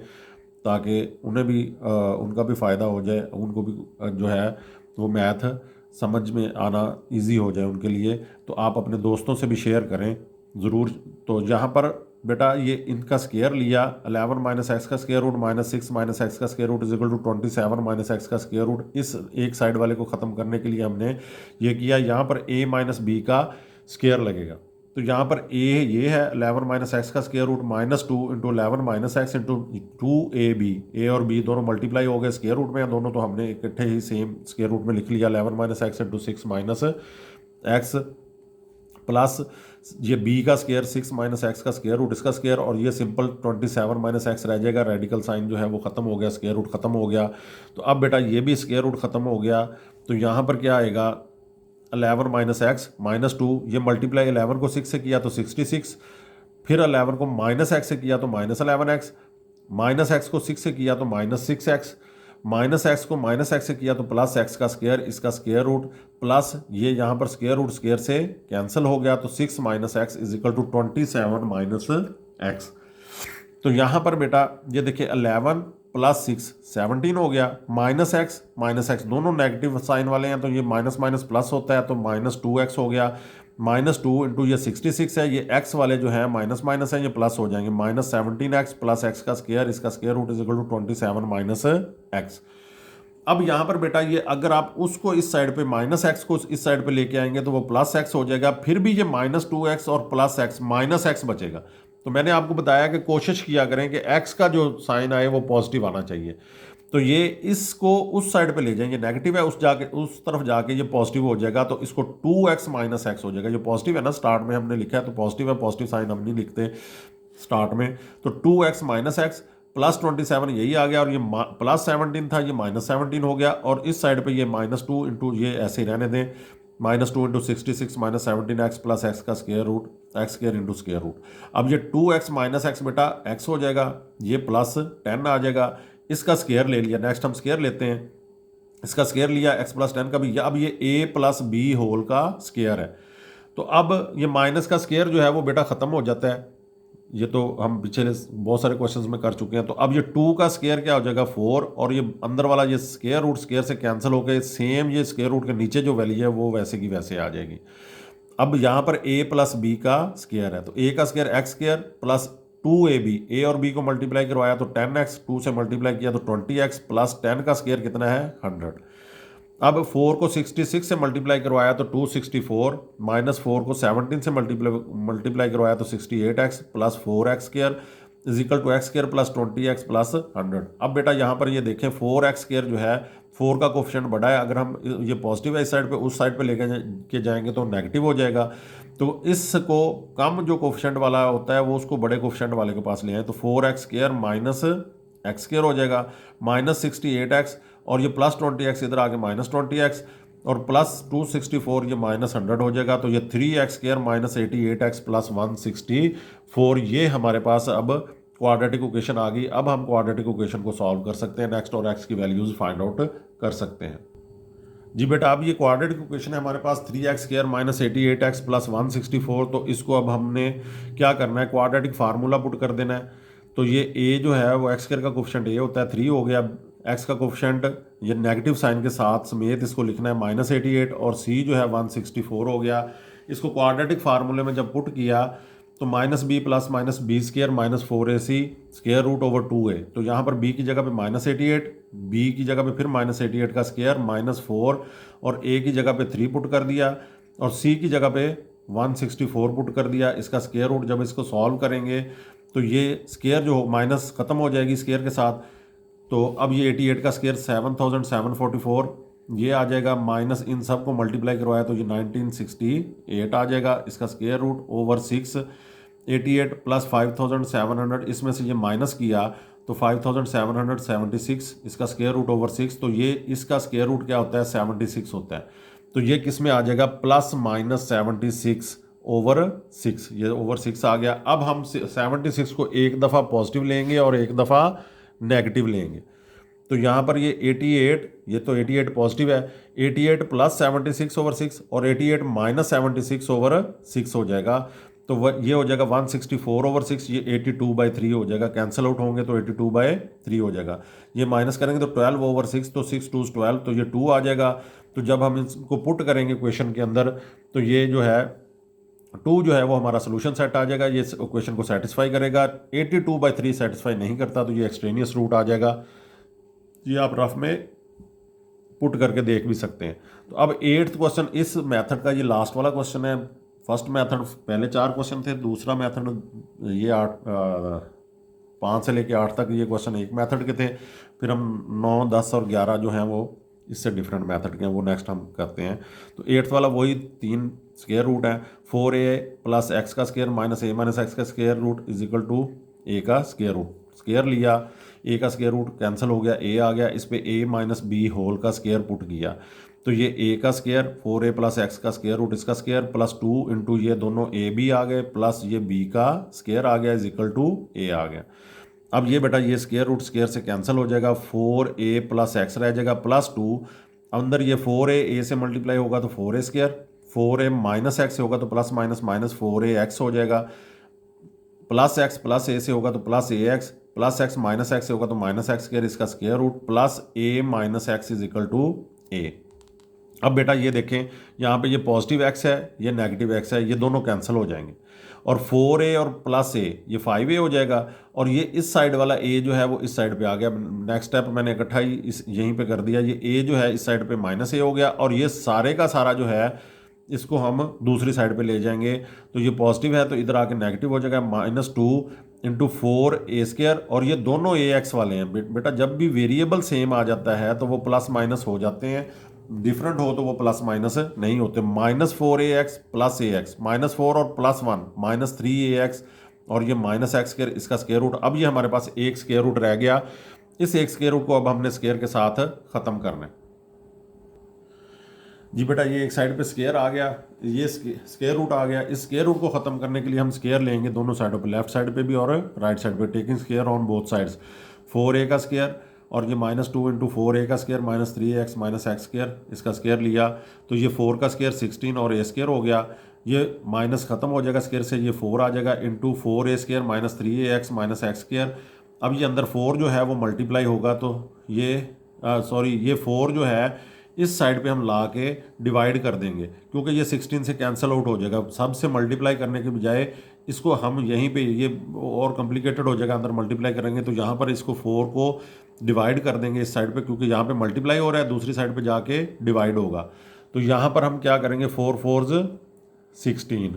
ताकि उन्हें भी उनका भी फ़ायदा हो जाए, उनको भी जो है वो मैथ समझ में आना इजी हो जाए उनके लिए। तो आप अपने दोस्तों से भी शेयर करें ज़रूर। तो यहाँ पर बेटा ये इनका स्क्वायर लिया, 11 माइनस एक्स का square root minus 6 minus x का square root is equal to 27 minus x का स्क्वायर रूट। इस एक साइड वाले को ख़त्म करने के लिए हमने ये किया, यहाँ पर a माइनस बी का स्क्वायर लगेगा। तो यहाँ पर a ये है 11 माइनस एक्स का square root minus 2 into 11 minus X into 2ab, a और b दोनों मल्टीप्लाई हो गए स्क्वायर रूट में, दोनों तो हमने इकट्ठे ही सेम स्क्वायर रूट में लिख लिया। 11 minus X into 6 minus x plus ये b का स्क्वायर 6 माइनस एक्स का स्क्वायर रूट इसका स्क्वायर, और ये सिंपल 27 माइनस एक्स रह जाएगा, रेडिकल साइन जो है वो ख़त्म हो गया, स्क्वायर रूट ख़त्म हो गया। तो अब बेटा ये भी स्क्वायर रूट ख़त्म हो गया, तो यहाँ पर क्या आएगा 11 माइनस एक्स माइनस 2, ये मल्टीप्लाई 11 को 6 से किया तो 66, फिर 11 को माइनस एक्स से किया तो माइनस 11x, माइनस एक्स को 6 से किया तो माइनस 6x, माइनस एक्स को माइनस एक्स से किया तो प्लस एक्स का स्क्वायर इसका स्क्वायर रूट, प्लस ये यहाँ पर स्क्वायर रूट स्क्वायर से कैंसिल हो गया, तो 6 minus x is equal to 27 minus X. तो यहाँ पर बेटा ये देखिए 11 प्लस 6 17 हो गया, माइनस एक्स दोनों नेगेटिव साइन वाले हैं, तो ये माइनस माइनस प्लस होता है, तो माइनस 2x हो गया, माइनस 2 इंटू ये 66 है, ये x वाले जो है माइनस माइनस है ये प्लस हो जाएंगे, माइनस 17x प्लस एक्स का स्क्वायर इसका square root is equal to 27 minus X. अब यहाँ पर बेटा ये अगर आप उसको इस साइड पे माइनस एक्स को इस साइड पे लेके आएंगे तो वो प्लस एक्स हो जाएगा, फिर भी ये माइनस 2x और प्लस एक्स माइनस एक्स बचेगा। तो मैंने आपको बताया कि कोशिश किया करें कि x का जो साइन आए वो पॉजिटिव आना चाहिए। तो ये इसको उस साइड पे ले जाएंगे, नेगेटिव है उस तरफ जाके ये पॉजिटिव हो जाएगा, तो इसको 2x माइनस एक्स हो जाएगा। ये पॉजिटिव है ना, स्टार्ट में हमने लिखा है तो पॉजिटिव है, पॉजिटिव साइन हम नहीं लिखते स्टार्ट में। तो 2x माइनस एक्स प्लस 27 यही आ गया, और ये प्लस 17 था ये माइनस 17 हो गया, और इस साइड पे ये माइनस 2 इंटू ये ऐसे ही रहने दें, minus 2 into 66 minus 17x plus x का square root x square into square root. अब ये 2x माइनस एक्स बेटा x हो जाएगा, ये प्लस 10 आ जाएगा, इसका स्क्वायर ले लिया। नेक्स्ट हम स्क्वायर लेते हैं, इसका स्क्वायर लिया x प्लस 10 का भी, अब ये a प्लस बी होल का स्क्वायर है। तो अब ये माइनस का स्क्वायर जो है वो बेटा ख़त्म हो जाता है, ये तो हम पिछले बहुत सारे क्वेश्चंस में कर चुके हैं। तो अब ये 2 का स्क्वायर क्या हो जाएगा 4, और ये अंदर वाला ये स्क्वायर रूट स्क्वायर से कैंसिल होकर सेम ये स्क्वायर रूट के नीचे जो वैल्यू है वो वैसे की वैसे आ जाएगी। अब यहाँ पर a प्लस बी का स्क्वायर है, तो a का square x square plus 2ab, a और b को मल्टीप्लाई करवाया तो 10x, 2 से मल्टीप्लाई किया तो 20x, प्लस 10 का स्क्वायर कितना है 100। अब 4 को 66 से मल्टीप्लाई करवाया तो 264, माइनस 4 को 17 से मल्टीप्लाई करवाया तो 68x plus 4x square is equal to x square plus 20x plus 100। अब बेटा यहाँ पर ये देखें 4x स्क्वायर जो है 4 का कोफिशिएंट बड़ा है, अगर हम ये पॉजिटिव है इस साइड पे उस साइड पे लेके के जाएंगे तो नेगेटिव हो जाएगा। तो इसको कम जो कोफिशिएंट वाला होता है वो उसको बड़े कोफिशिएंट वाले के पास ले आए, तो 4x square minus x square हो जाएगा, माइनस 68x और ये प्लस 20x इधर आके माइनस 20x और प्लस 264 ये माइनस 100 हो जाएगा। तो ये 3x² माइनस 88x प्लस 164 ये हमारे पास अब क्वाड्रेटिक इक्वेशन आ गई। अब हम क्वाड्रेटिक इक्वेशन को सॉल्व कर सकते हैं नेक्स्ट और x की वैल्यूज फाइंड आउट कर सकते हैं। जी बेटा, अब ये क्वाड्रेटिक इक्वेशन है हमारे पास 3x² माइनस 88x प्लस 164। तो इसको अब हमने क्या करना है, क्वाड्रेटिक फार्मूला पुट कर देना है। तो ये a जो है वो x² का कोफिशिएंट a होता है 3 हो गया, x का कोफिशिएंट ये नेगेटिव साइन के साथ समेत इसको लिखना है माइनस 88 और c जो है 164 हो गया। इसको क्वाड्रेटिक फार्मूले में जब पुट किया तो minus b plus minus b square minus 4ac square root over 2a। तो यहाँ पर b की जगह पे माइनस 88, b की जगह पे फिर माइनस 88 का स्क्र माइनस 4 और a की जगह पे 3 पुट कर दिया और c की जगह पे 164 पुट कर दिया। इसका स्क्र रूट जब इसको सॉल्व करेंगे तो ये स्क्र जो माइनस ख़त्म हो जाएगी स्क्र के साथ। तो अब ये 88 का स्क्र 7744 ये आ जाएगा, माइनस इन सब को मल्टीप्लाई करवाया तो ये 1968 आ जाएगा। इसका स्क्वायर रूट ओवर 6, 88 प्लस 5700 इसमें से ये माइनस किया तो 5776 इसका स्क्वायर रूट ओवर 6। तो ये इसका स्क्वायर रूट क्या होता है 76 होता है। तो ये किस में आ जाएगा प्लस माइनस 76 ओवर 6, ये ओवर 6 आ गया। अब हम 76 को एक दफ़ा पॉजिटिव लेंगे और एक दफ़ा नेगेटिव लेंगे। तो यहाँ पर ये 88, ये तो 88 पॉजिटिव है, 88 प्लस 76 ओवर 6 और 88 माइनस 76 ओवर 6 हो जाएगा। तो वह ये हो जाएगा 164 ओवर 6, ये 82/3 हो जाएगा। कैंसिल आउट होंगे तो 82/3 हो जाएगा। ये माइनस करेंगे तो 12 ओवर 6, तो 6 2 12 तो ये 2 आ जाएगा। तो जब हम इसको पुट करेंगे क्वेश्चन के अंदर तो ये जो है 2 जो है वो हमारा सोल्यूशन सेट आ जाएगा, ये क्वेश्चन को सेटिस्फाई करेगा। 82/3 सेटिस्फाई नहीं करता तो ये एक्सट्रेनियस रूट आ जाएगा। ये आप रफ में पुट करके देख भी सकते हैं। तो अब 8th क्वेश्चन इस मेथड का ये लास्ट वाला क्वेश्चन है। फर्स्ट मेथड पहले 4 क्वेश्चन थे, दूसरा मेथड ये 5 से लेके 8 तक ये क्वेश्चन एक मेथड के थे। फिर हम 9, 10 और 11 जो हैं वो इससे डिफरेंट मेथड के हैं, वो नेक्स्ट हम करते हैं। तो 8th वाला वही 3 स्क्वायर रूट है, 4a प्लस एक्स का square minus a minus x का square root is equal to a का स्क्वायर रूट। स्क्वायर लिया, a का स्क्वायर रूट कैंसिल हो गया, a आ गया, इस पे a माइनस बी होल का स्क्वायर पुट किया तो ये a का स्क्वायर 4a प्लस एक्स का स्क्वायर रूट इसका स्क्वायर प्लस 2 इंटू ये दोनों a b आ गए प्लस ये b का स्क्वायर आ गया इज इक्वल टू a आ गया। अब ये बेटा ये स्क्वायर रूट स्क्वायर से कैंसिल हो जाएगा, 4a प्लस एक्स रह जाएगा प्लस 2, अंदर ये 4a a से मल्टीप्लाई होगा तो 4a square, 4a minus x से होगा तो plus minus minus 4a x हो जाएगा, प्लस एक्स प्लस a से होगा तो plus a x, plus x minus x से होगा तो माइनस एक्स स्क्वायर इसका square root plus a minus x is equal to a। अब बेटा ये देखें यहाँ पे ये पॉजिटिव एक्स है ये नेगेटिव एक्स है, ये दोनों कैंसिल हो जाएंगे और 4a और प्लस a ये 5a हो जाएगा और ये इस साइड वाला a जो है वो इस साइड पे आ गया। नेक्स्ट स्टेप मैंने इकट्ठा ही इस यहीं पे कर दिया, ये a जो है इस साइड पे माइनस a हो गया और ये सारे का सारा जो है इसको हम दूसरी साइड पे ले जाएंगे। तो ये पॉजिटिव है तो इधर आके नेगेटिव हो जाएगा, -2 इंटू 4a स्क्वायर और ये दोनों a x वाले हैं। बेटा जब भी वेरिएबल सेम आ जाता है तो वो प्लस माइनस हो जाते हैं, डिफरेंट हो तो वो प्लस माइनस नहीं होते। -4ax प्लस ax, -4 और +1 -3ax और ये माइनस एक्स स्क्वायर इसका स्क्वायर रूट। अब ये हमारे पास एक स्क्वायर रूट रह गया, इस एक स्क्वायर रूट को अब हमने स्क्वायर के साथ ख़त्म करना है। जी बेटा ये एक साइड पे स्क्वायर आ गया, ये स्क्वायर रूट आ गया। इस स्क्वायर रूट को ख़त्म करने के लिए हम स्क्वायर लेंगे दोनों साइडों पे, लेफ्ट साइड पे भी और राइट साइड पे, taking square on both sides. 4a का स्क्वायर और ये -2 इंटू 4a का square minus 3x minus x square इसका स्क्वायर लिया तो ये 4 का स्क्वायर 16 और a स्क्वायर हो गया। ये माइनस ख़त्म हो जाएगा स्क्वायर से, ये 4 आ जाएगा into 4a square minus 3ax minus x square. अब ये अंदर 4 जो है वो मल्टीप्लाई होगा तो ये ये 4 जो है इस साइड पे हम ला के डिवाइड कर देंगे क्योंकि ये 16 से कैंसिल आउट हो जाएगा। सब से मल्टीप्लाई करने के बजाय इसको हम यहीं पे ये और कॉम्प्लिकेटेड हो जाएगा, अंदर मल्टीप्लाई करेंगे तो यहाँ पर इसको 4 को डिवाइड कर देंगे इस साइड पे क्योंकि यहाँ पे मल्टीप्लाई हो रहा है, दूसरी साइड पे जाके डिवाइड होगा। तो यहाँ पर हम क्या करेंगे 4 4s 16।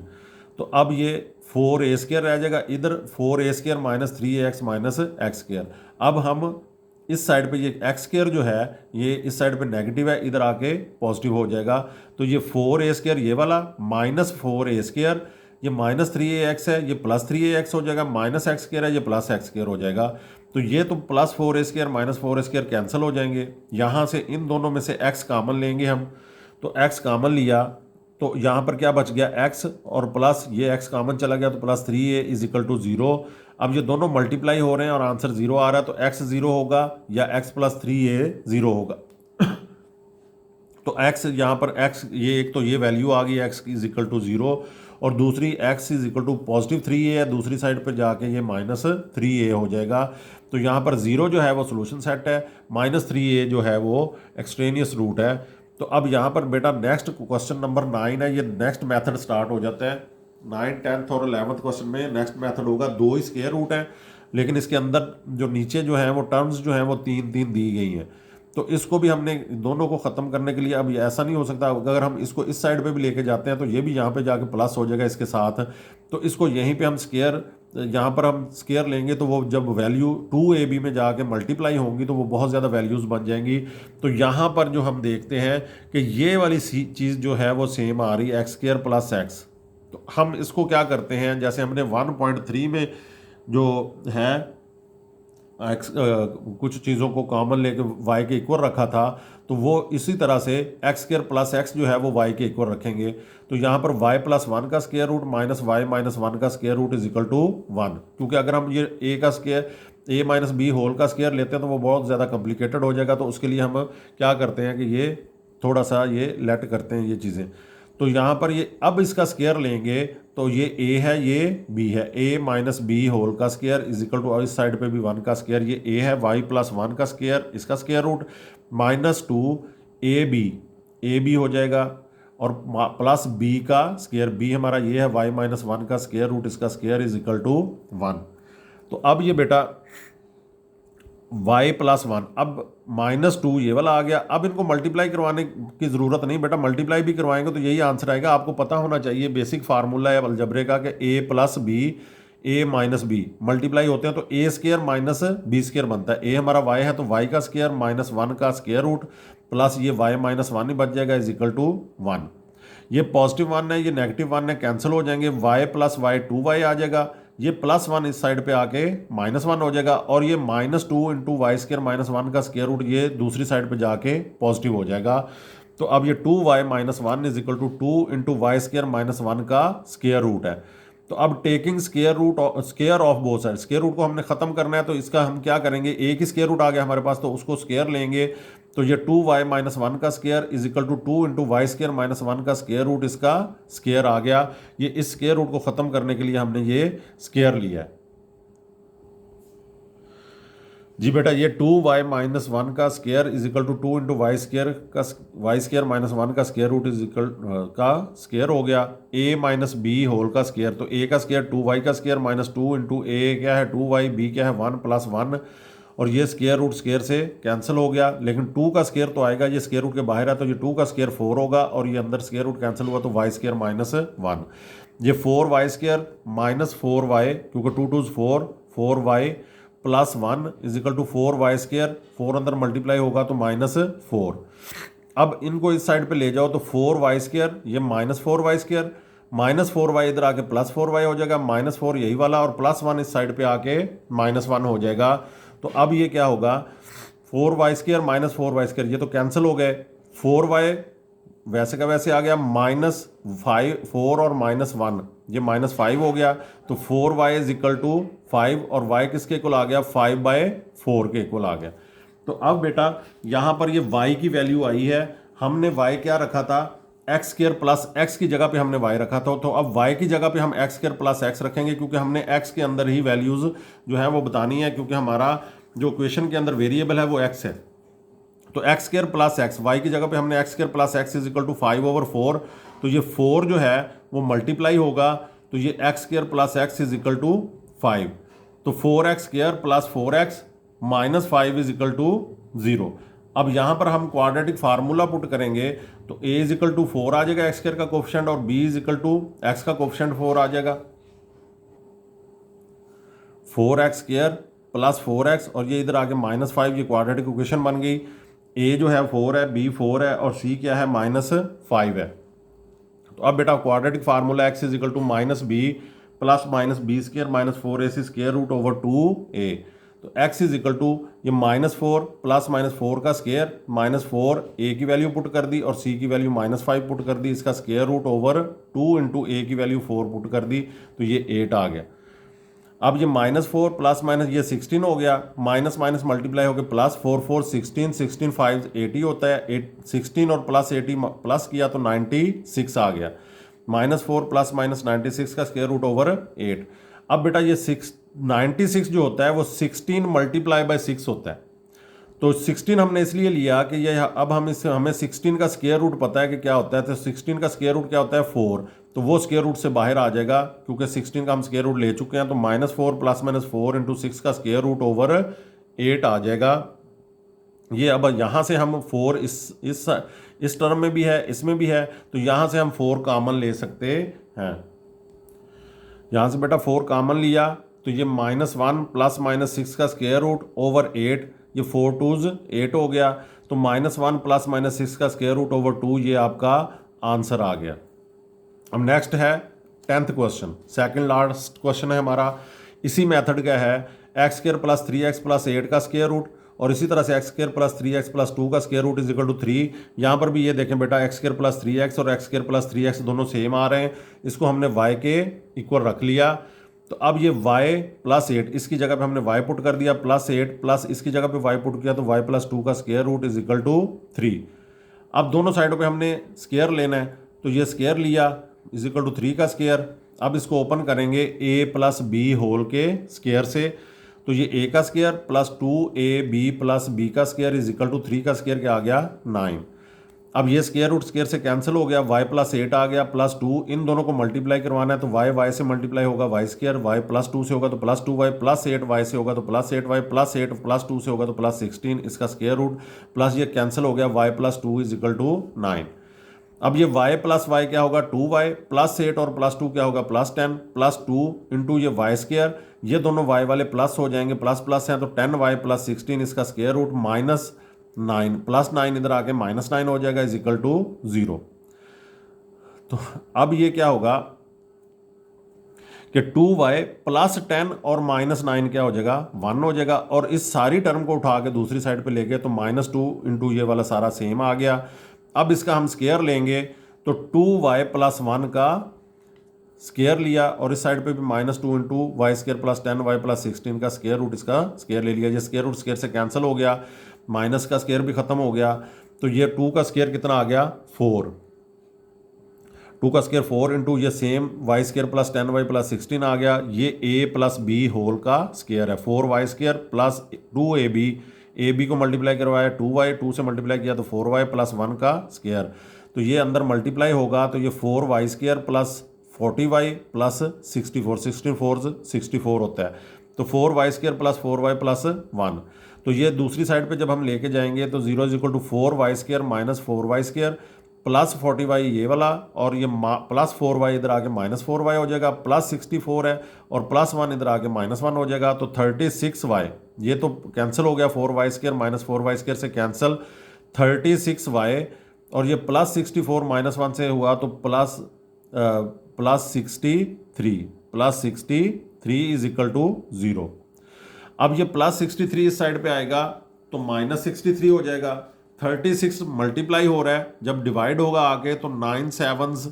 तो अब ये 4a स्क्वायर रह जाएगा, इधर 4a square minus 3ax minus x square. अब हम इस साइड पे ये एक्स स्क्वायर जो है ये इस साइड पे नेगेटिव है, इधर आके पॉजिटिव हो जाएगा। तो ये 4a स्क्वायर ये वाला माइनस 4a स्क्वायर ये -3ax है, ये +3ax हो जाएगा, -x² है, ये +x² हो जाएगा। तो ये तो +4a² -4a² कैंसिल हो जाएंगे। यहाँ से इन दोनों में से x कामन लेंगे हम, तो x कामन लिया तो यहाँ पर क्या बच गया, x और प्लस ये x कामन चला गया तो +3a = 0। अब ये दोनों मल्टीप्लाई हो रहे हैं और आंसर 0 आ रहा है, तो x 0 होगा या x + 3a 0 होगा। तो x यहाँ पर x, ये एक तो ये वैल्यू आ गई x = 0, और दूसरी x +3a है, दूसरी साइड पर जाके ये -3a हो जाएगा। तो यहाँ पर 0 जो है वो सोल्यूशन सेट है, -3a जो है वो एक्सट्रेनियस रूट है। तो अब यहाँ पर बेटा नेक्स्ट क्वेश्चन नंबर 9 है, ये नेक्स्ट मेथड स्टार्ट हो जाता है। 9, 10th और 11th क्वेश्चन में नेक्स्ट मेथड होगा। 2 ही स्क्वायर रूट है, लेकिन इसके अंदर जो नीचे जो है वो टर्म्स जो हैं वो 3 दी गई हैं। तो इसको भी हमने दोनों को ख़त्म करने के लिए, अब ये ऐसा नहीं हो सकता, अगर हम इसको इस साइड पे भी लेके जाते हैं तो ये भी यहाँ पे जाके प्लस हो जाएगा इसके साथ। तो इसको यहीं पे हम स्केयर, यहाँ पर हम स्केयर लेंगे तो वो जब वैल्यू 2ab में जाके मल्टीप्लाई होंगी तो वो बहुत ज़्यादा वैल्यूज़ बन जाएंगी। तो यहाँ पर जो हम देखते हैं कि ये वाली चीज़ जो है वो सेम आ रही है, x² + x। तो हम इसको क्या करते हैं, जैसे हमने 1.3 में जो है कुछ चीज़ों को कॉमन लेके y के इक्वल रखा था, तो वो इसी तरह से x² + x जो है वो y के इक्वल रखेंगे। तो यहाँ पर y + 1 का स्क्वायर रूट -y - 1 का स्क्वायर रूट = 1, क्योंकि अगर हम ये a का स्क्वायर a - b होल का स्क्वायर लेते हैं तो वो बहुत ज़्यादा कॉम्प्लिकेटेड हो जाएगा। तो उसके लिए हम क्या करते हैं कि ये थोड़ा सा ये लेट करते हैं ये चीज़ें। तो यहाँ पर ये अब इसका स्क्वायर लेंगे तो ये a है, ये b है, a - b होल का स्क्वायर = और इस साइड पे भी 1 का स्क्वायर, ये a है, y + 1 का स्क्वायर, इसका स्क्वायर रूट -2ab हो जाएगा, और प्लस b का स्क्वायर, b हमारा ये है, y - 1 का स्क्वायर रूट, इसका स्क्वायर = 1। तो अब ये बेटा y + 1, अब -2 ये वाला आ गया। अब इनको मल्टीप्लाई करवाने की ज़रूरत नहीं बेटा, मल्टीप्लाई भी करवाएंगे तो यही आंसर आएगा। आपको पता होना चाहिए, बेसिक फार्मूला है अलजबरे का कि a + b a - b multiply होते हैं तो a² - b² बनता है। a हमारा y है तो y का स्क्वायर -1 का स्क्वायर रूट प्लस ये y - 1 ही बच जाएगा = 1। ये +1 है, ये -1 है, कैंसिल हो जाएंगे, y + y 2y आ जाएगा, ये +1 इस साइड पे आके -1 हो जाएगा, और ये -2 × y² - 1 का स्क्वायर रूट ये दूसरी साइड पे जाके पॉजिटिव हो जाएगा। तो अब ये 2y - 1 = 2 × y² - 1 का स्क्वायर रूट है। तो अब taking square of both side, square root को हमने ख़त्म करना है, तो इसका हम क्या करेंगे, एक ही स्क्वायर रूट आ गया हमारे पास तो उसको स्क्वायर लेंगे। तो ये 2y - 1 का स्क्वायर = 2 × y² - 1 का स्क्वायर रूट, इसका स्क्वायर आ गया। ये इस स्क्वायर रूट को ख़त्म करने के लिए हमने ये स्क्वायर लिया है। जी बेटा, ये 2y - 1 का स्क्वायर = 2 × y² का y² - 1 का स्क्वायर रूट का स्क्वायर हो गया, a - b होल का स्क्वायर, तो a का स्क्वायर 2y का स्क्वायर -2 × a क्या है 2y, b क्या है 1 + 1, और ये स्क्वायर रूट स्क्वायर से कैंसिल हो गया, लेकिन 2 का स्क्वायर तो आएगा, ये स्क्वायर रूट के बाहर है तो ये 2 का स्क्वायर 4 होगा, और ये अंदर स्क्वायर रूट कैंसिल हुआ तो y² - 1, ये 4y² - 4y, क्योंकि 2 2 4, 4y + 1 = 4y², 4 अंदर मल्टीप्लाई होगा तो -4। अब इनको इस साइड पे ले जाओ तो 4y², ये -4y², -4y इधर आके +4y हो जाएगा, -4 यही वाला, और +1 इस साइड पे आके -1 हो जाएगा। तो अब ये क्या होगा, 4y² - 4y², ये तो कैंसिल हो गए, 4y वैसे का वैसे आ गया, -4 और -1, ये -5 हो गया, तो 4y = 5, और y किसके इक्वल आ गया, 5/4 के इक्वल आ गया। तो अब बेटा यहाँ पर ये y की वैल्यू आई है, हमने y क्या रखा था, x² + x की जगह पे हमने y रखा था, तो अब y की जगह पे हम x² + x रखेंगे, क्योंकि हमने x के अंदर ही वैल्यूज़ जो है वो बतानी है, क्योंकि हमारा जो क्वेश्चन के अंदर वेरिएबल है वो x है। तो x² + x, y की जगह पे हमने x² + x = 5/4, तो ये 4 जो है वो मल्टीप्लाई होगा, तो ये x² + x = 5, तो 4x² + 4x - 5 = 0। अब यहाँ पर हम क्वाड्रेटिक फार्मूला पुट करेंगे तो a = 4 आ जाएगा x² का कोफिशिएंट, और b = x का कोफिशिएंट 4 आ जाएगा, 4x² + 4x, और ये इधर आके -5, ये क्वाड्रेटिक इक्वेशन बन गई। a जो है 4 है, b 4 है, और c क्या है -5 है। तो अब बेटा quadratic formula x is equal to minus b plus minus b square minus 4ac square root over 2a। तो x इज इक्वल टू ये -4 प्लस -4 का स्केयर -4 a की वैल्यू पुट कर दी और c की वैल्यू -5 पुट कर दी, इसका square root over 2 into a की वैल्यू 4 पुट कर दी, तो ये 8 आ गया। अब ये -4 प्लस माइनस ये 16 हो गया, माइनस माइनस मल्टीप्लाई हो गया, प्लस 4 4 16 16 5 80 होता है, 16 और प्लस 80 प्लस किया तो 96 आ गया। -4 प्लस माइनस 96 का स्क्वायर रूट ओवर 8। अब बेटा ये 96 जो होता है वो 16 मल्टीप्लाई बाय 6 होता है। तो 16 हमने इसलिए लिया कि ये अब हमें 16 का स्क्वायर रूट पता है कि क्या होता है, तो 16 का स्क्वायर रूट क्या होता है 4, तो वो स्क्वायर रूट से बाहर आ जाएगा क्योंकि 16 का हम स्क्वायर रूट ले चुके हैं। तो -4 प्लस माइनस 4 इंटू 6 का स्क्वायर रूट ओवर 8 आ जाएगा। ये अब यहाँ से हम 4 इस टर्म में भी है, इसमें भी है, तो यहाँ से हम 4 कॉमन ले सकते हैं। यहाँ से बेटा 4 कॉमन लिया तो ये -1 प्लस माइनस 6 का स्क्वायर रूट ओवर 8, ये 4 2s 8 हो गया। तो -1 प्लस माइनस 6 का स्क्वायर रूट ओवर 2 ये आपका आंसर आ गया। अब नेक्स्ट है 10th question, second last question है हमारा, इसी मेथड का है। X square plus 3x plus 8 का स्क्वायर रूट और इसी तरह से x square plus 3x plus 2 का square root is equal to 3। यहाँ पर भी ये देखें बेटा एक्स स्क्वायर प्लस 3x और एक्स स्क्वायर प्लस 3x दोनों सेम आ रहे हैं, इसको हमने y के इक्वल रख लिया। तो अब ये y प्लस 8 इसकी जगह पे हमने y पुट कर दिया, प्लस 8 प्लस इसकी जगह पे y पुट किया तो y प्लस 2 का square root is equal to 3। अब दोनों साइडों पे हमने स्क्वायर लेना है, तो ये स्क्वायर लिया इज इक्वल टू 3 का स्क्वायर। अब इसको ओपन करेंगे a प्लस बी होल के स्क्वायर से, तो ये a का square plus 2ab plus b का स्क्वायर इज इक्वल टू 3 का स्क्वायर क्या आ गया 9। अब ये स्क्वायर रूट स्क्वायर से कैंसिल हो गया, y प्लस 8 आ गया प्लस 2, इन दोनों को मल्टीप्लाई करवाना है तो y से मल्टीप्लाई होगा y स्क्वायर, y प्लस 2 से होगा तो प्लस 2y प्लस 8y से होगा तो प्लस 8y प्लस 8 प्लस 2 से होगा तो प्लस 16, इसका स्क्वायर रूट प्लस ये कैंसिल हो गया, y plus 2 is equal to 9। अब ये y प्लस y क्या होगा 2y प्लस 8 और प्लस 2 क्या होगा प्लस 10 प्लस 2 इंटू ये y स्क्वायर, ये दोनों y वाले प्लस हो जाएंगे, प्लस प्लस हैं तो 10y प्लस 16 इसका स्क्वायर रूट -9 प्लस 9 इधर आके -9 हो जाएगा इज इक्वल टू 0। तो अब ये क्या होगा कि 2y प्लस 10 और -9 क्या हो जाएगा 1 हो जाएगा, और इस सारी टर्म को उठा के दूसरी साइड पे ले गए तो -2 इंटू ये वाला सारा सेम आ गया। अब इसका हम स्क्वायर लेंगे तो 2y प्लस 1 का स्क्वायर लिया और इस साइड पे भी -2 into y square plus 10y plus 16 का स्क्वायर रूट इसका स्क्वायर ले लिया। ये स्क्वायर रूट स्क्वायर से कैंसिल हो गया, माइनस का स्क्वायर भी खत्म हो गया, तो ये 2 का स्क्वायर कितना आ गया 4, 2 का स्क्वायर 4 इंटू ये same y square plus 10y plus 16 आ गया। ये a प्लस बी होल का स्क्वायर है, 4y square plus 2ab, ab को मल्टीप्लाई करवाया 2y, 2 से मल्टीप्लाई किया तो 4y प्लस 1 का स्क्वायर, तो ये अंदर मल्टीप्लाई होगा तो ये 4y square plus 40y plus 64, 64 होता है, तो 4y square plus 4y plus 1। तो ये दूसरी साइड पे जब हम लेके जाएंगे तो 0 is equal to 4y square minus 4y square plus 40y ये वाला, और ये प्लस 4y इधर आके -4y हो जाएगा, प्लस 64 है और प्लस 1 इधर आके -1 हो जाएगा, तो 36y ये तो कैंसिल हो गया, 4y square minus 4y square से कैंसिल, 36y और ये प्लस 64 -1 से हुआ तो प्लस 63 इज इक्वल टू 0। अब ये प्लस 63 इस साइड पे आएगा तो -63 हो जाएगा, 36 मल्टीप्लाई हो रहा है, जब डिवाइड होगा आगे तो 9 7s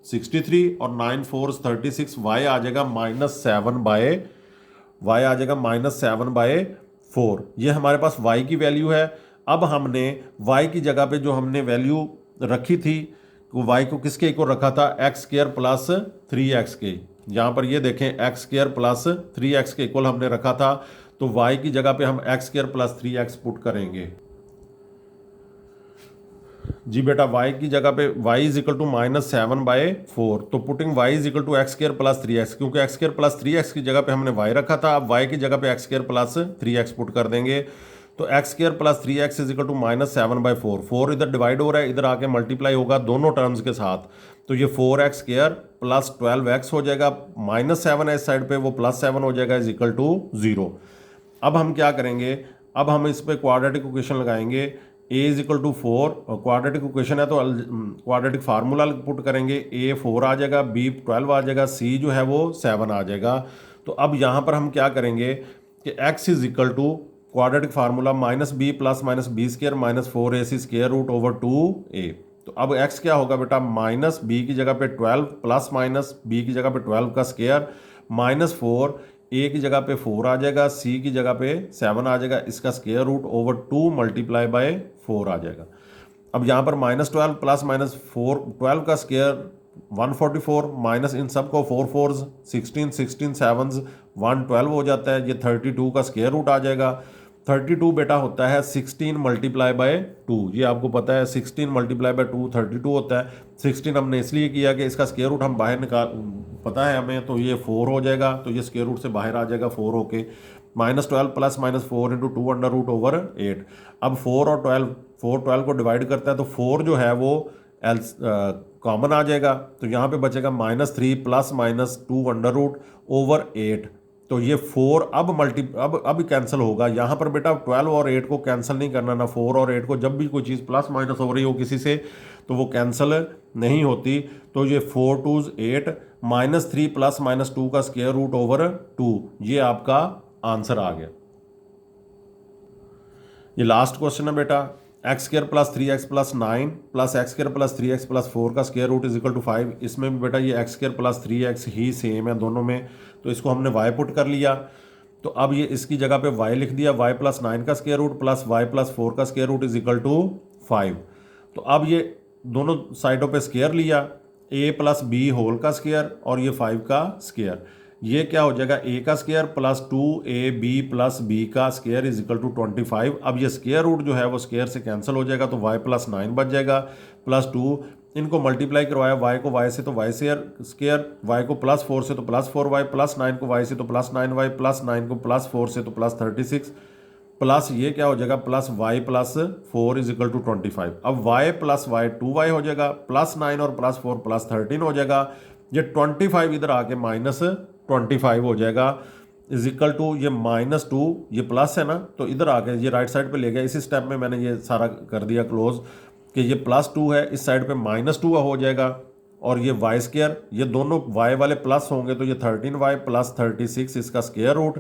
63 और 9 4s 36, y आ जाएगा -7/4। ये हमारे पास y की वैल्यू है। अब हमने y की जगह पे जो हमने वैल्यू रखी थी, y को किसके इक्वल रखा था एक्स स्क्वायर प्लस 3x के, यहाँ पर ये देखें एक्स स्क्वायर प्लस 3x के इक्वल हमने रखा था, तो y की जगह पे हम x square plus 3x put करेंगे। जी बेटा y की जगह पे y इज इक्वल टू -7/4, तो putting y is equal to x square plus 3x, क्योंकि एक्स स्क्वायर प्लस 3x की जगह पे हमने y रखा था, अब y की जगह पे x square plus 3x put कर देंगे, तो x square plus 3x is equal to -7/4, 4 इधर डिवाइड हो रहा है, इधर आके मल्टीप्लाई होगा दोनों टर्म्स के साथ, तो ये 4x स्क्वायर प्लस 12x हो जाएगा, -7 है इस साइड पे वो +7 हो जाएगा इज इक्वल टू 0। अब हम क्या करेंगे, अब हम इस पे क्वाड्रेटिक इक्वेशन लगाएंगे A is equal to 4, quadratic equation है तो क्वाड्रेटिक फार्मूला पुट करेंगे, ए 4 आ जाएगा, बी 12 आ जाएगा, सी जो है वो 7 आ जाएगा। तो अब यहाँ पर हम क्या करेंगे कि x is equal to quadratic formula minus b plus minus b square minus 4ac square root over 2a। तो अब x क्या होगा बेटा, माइनस बी की जगह पे 12 प्लस माइनस बी की जगह पे 12 का स्केयर माइनस 4, ए की जगह पे 4 आ जाएगा, सी की जगह पे 7 आ जाएगा, इसका square root over 2 multiply by 4 आ जाएगा। अब यहाँ पर माइनस 12 प्लस माइनस 4, 12 का स्केयर 144 माइनस इन सब को 4 4s 16, 16 7s 112 हो जाता है। ये 32 का स्केयर रूट आ जाएगा। 32 बेटा होता है 16 मल्टीप्लाई बाय 2, ये आपको पता है 16 मल्टीप्लाई बाय 2 32 होता है। 16 हमने इसलिए किया कि इसका स्केयर रूट हम बाहर निकाल पता है हमें, तो ये 4 हो जाएगा, तो ये स्केयर रूट से बाहर आ जाएगा 4 होके। Minus 12 plus minus 4 into 2 under root over 8। अब 4 और 12, 4 12 को डिवाइड करता है तो 4 जो है वो एल कॉमन आ जाएगा, तो यहाँ पे बचेगा -3 plus minus 2 under root over 8। तो ये 4 अब कैंसिल होगा। यहाँ पर बेटा 12 और 8 को कैंसिल नहीं करना, ना 4 और 8 को। जब भी कोई चीज़ प्लस माइनस हो रही हो किसी से तो वो कैंसिल नहीं होती। तो ये 4 2s 8 -3 प्लस माइनस 2 का स्क्वायर रूट ओवर 2, ये आपका आंसर आ गया। ये लास्ट क्वेश्चन है बेटा, x square plus 3x plus 9 plus x square plus 3x plus 4 का square root is equal to 5। इसमें भी बेटा ये एक्स स्क्र प्लस 3x ही सेम है दोनों में, तो इसको हमने y पुट कर लिया। तो अब ये इसकी जगह पे y लिख दिया, y प्लस 9 का square root plus y plus 4 का square root is equal to 5। तो अब ये दोनों साइडों पे स्क्वायर लिया, a प्लस बी होल का स्क्वायर और ये 5 का स्क्वायर। ये क्या हो जाएगा, a का square plus 2ab plus b का स्क्वायर इज इक्वल टू 25। अब ये स्क्वायर रूट जो है वो स्क्वायर से कैंसिल हो जाएगा, तो y प्लस 9 बच जाएगा प्लस 2। इनको मल्टीप्लाई करवाया, y को y से तो y स्क्वायर, y को प्लस 4 से तो प्लस 4y, प्लस 9 को y से तो प्लस 9y, प्लस 9 को प्लस 4 से तो प्लस 36, प्लस ये क्या हो जाएगा plus y plus 4 is equal to 25। अब y प्लस y 2y हो जाएगा, प्लस 9 और प्लस 4 प्लस 13 हो जाएगा। ये 25 इधर आके माइनस 25 हो जाएगा इज इक्वल टू ये -2, ये प्लस है ना, तो इधर आके ये राइट साइड पे ले गया। इसी स्टेप में मैंने ये सारा कर दिया क्लोज कि ये +2 है, इस साइड पे -2 हो जाएगा, और ये y स्क्वायर, ये दोनों y वाले प्लस होंगे तो ये 13y प्लस 36 इसका स्क्वायर रूट,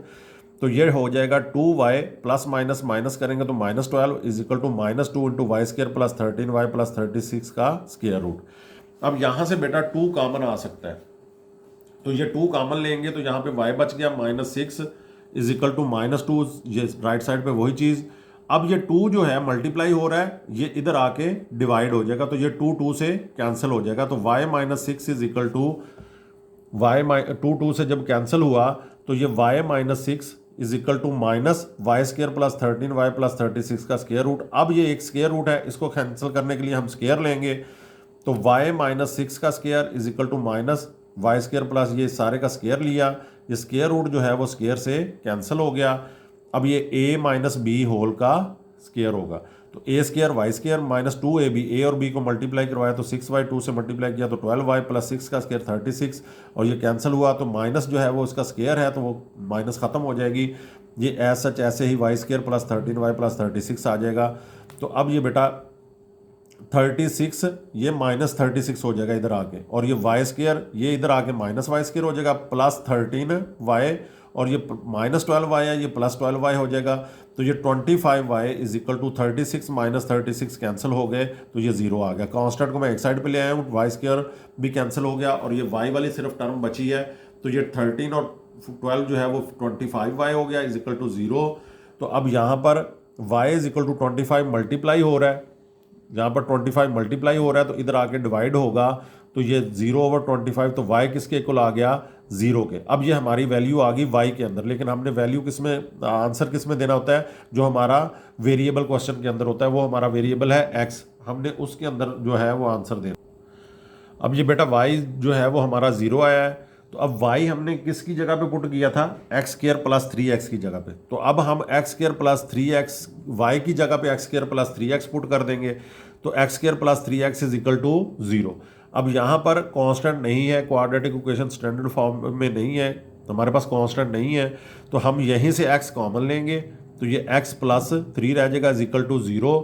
तो ये हो जाएगा 2y प्लस माइनस माइनस करेंगे तो -12 is equal to -2 into y square plus 13y plus 36 का स्क्वायर रूट। अब यहाँ से बेटा 2 कॉमन आ सकता है, तो ये 2 कॉमन लेंगे तो यहाँ पे y बच गया -6 इज इक्वल टू -2, ये राइट साइड पे वही चीज़। अब ये 2 जो है मल्टीप्लाई हो रहा है, ये इधर आके डिवाइड हो जाएगा, तो ये 2 से कैंसिल हो जाएगा, तो y -6 is equal to y 2 से जब कैंसिल हुआ तो ये y -6 is equal to minus y square plus 13y plus 36 का स्क्वायर रूट। अब ये एक स्क्वायर रूट है, इसको कैंसिल करने के लिए हम स्क्वायर लेंगे, तो y -6 का square is equal to minus y square plus ये सारे का स्क्वायर लिया, ये स्क्वायर रूट जो है वो स्क्वायर से कैंसिल हो गया। अब ये a माइनस बी होल का स्क्वायर होगा, तो a square y square minus 2ab, a और b को मल्टीप्लाई करवाया तो 6y 2 से मल्टीप्लाई किया तो 12y प्लस 6 का स्क्वायर 36, और ये कैंसिल हुआ तो माइनस जो है वो इसका स्क्वायर है तो वो माइनस ख़त्म हो जाएगी। ये एज सच ऐसे ही Y square plus 13y plus 36 आ जाएगा। तो अब ये बेटा 36 ये -36 हो जाएगा इधर आके, और ये वाई स्क्वायर ये इधर आके माइनस वाई स्क्वायर हो जाएगा प्लस 13y, और ये -12y है ये प्लस 12y हो जाएगा, तो ये 25y is equal to 36 minus 36 cancel हो गए तो ये 0 आ गया। कांस्टेंट को मैं एक साइड पे ले आया हूँ, वाई स्क्वायर भी कैंसिल हो गया और ये y वाली सिर्फ टर्म बची है, तो ये 13 और 12 जो है वो 25y हो गया इज इक्वल टू 0। तो अब यहाँ पर y is equal to 25 multiply हो रहा है, यहाँ पर 25 मल्टीप्लाई हो रहा है तो इधर आके डिवाइड होगा, तो ये 0/25, तो y किसके इक्वल आ गया 0 के। अब ये हमारी वैल्यू आ गई y के अंदर, लेकिन हमने वैल्यू किस में, आंसर किस में देना होता है, जो हमारा वेरिएबल क्वेश्चन के अंदर होता है, वो हमारा वेरिएबल है x, हमने उसके अंदर जो है वो आंसर देना। अब ये बेटा y जो है वो हमारा 0 आया है, तो अब y हमने किसकी जगह पे पुट किया था, एक्स स्क्वायर प्लस 3x की जगह पे, तो अब हम x square plus 3x y की जगह पे x square plus 3x put कर देंगे, तो x square plus 3x is equal to 0। अब यहाँ पर कांस्टेंट नहीं है, क्वाड्रेटिक इक्वेशन स्टैंडर्ड फॉर्म में नहीं है, हमारे पास कांस्टेंट नहीं है, तो हम यहीं से x कॉमन लेंगे, तो ये x प्लस 3 रह जाएगा इज इक्वल टू 0।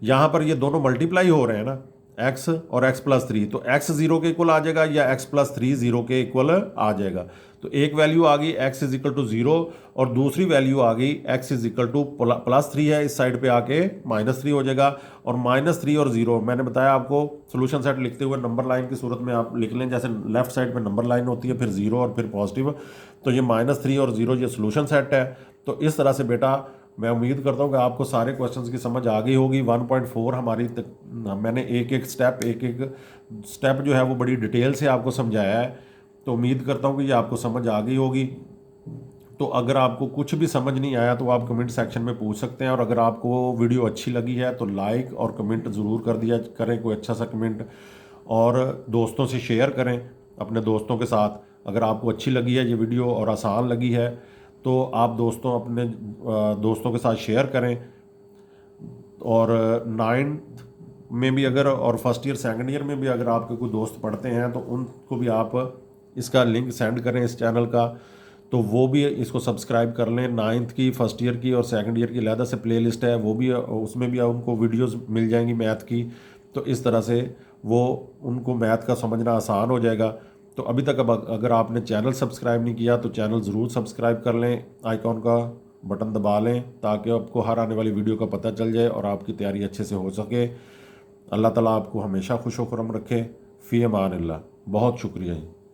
यहाँ पर ये दोनों मल्टीप्लाई हो रहे हैं ना, x और x+3, तो x 0 के इक्वल आ जाएगा या x+3 0 के इक्वल आ जाएगा। तो एक वैल्यू आ गई x=0 और दूसरी वैल्यू आ गई x+3 है, इस साइड पे आके -3 हो जाएगा। और -3 और 0 मैंने बताया आपको, सोल्यूशन सेट लिखते हुए नंबर लाइन की सूरत में आप लिख लें, जैसे लेफ्ट साइड पे नंबर लाइन होती है, फिर 0 और फिर पॉजिटिव। तो ये -3 और 0 ये सोल्यूशन सेट है। तो इस तरह से बेटा मैं उम्मीद करता हूँ कि आपको सारे क्वेश्चंस की समझ आ गई होगी। 1.4 हमारी मैंने एक एक स्टेप जो है वो बड़ी डिटेल से आपको समझाया है। तो उम्मीद करता हूँ कि ये आपको समझ आ गई होगी। तो अगर आपको कुछ भी समझ नहीं आया तो आप कमेंट सेक्शन में पूछ सकते हैं, और अगर आपको वीडियो अच्छी लगी है तो लाइक और कमेंट ज़रूर कर दिया करें, कोई अच्छा सा कमेंट, और दोस्तों से शेयर करें अपने दोस्तों के साथ। अगर आपको अच्छी लगी है ये वीडियो और आसान लगी है तो आप अपने दोस्तों के साथ शेयर करें। और 9th में भी अगर, और फर्स्ट ईयर सेकंड ईयर में भी अगर आपके कोई दोस्त पढ़ते हैं तो उनको भी आप इसका लिंक सेंड करें इस चैनल का, तो वो भी इसको सब्सक्राइब कर लें। 9th की, फर्स्ट ईयर की और सेकंड ईयर की अलहदा से प्लेलिस्ट है, वो भी, उसमें भी उनको वीडियोस मिल जाएंगी मैथ की। तो इस तरह से वो उनको मैथ का समझना आसान हो जाएगा। तो अभी तक अगर आपने चैनल सब्सक्राइब नहीं किया तो चैनल ज़रूर सब्सक्राइब कर लें, आइकॉन का बटन दबा लें, ताकि आपको हर आने वाली वीडियो का पता चल जाए और आपकी तैयारी अच्छे से हो सके। अल्लाह ताला आपको हमेशा खुश व खुर्रम रखे। फ़ी अमान अल्लाह। बहुत शुक्रिया जी।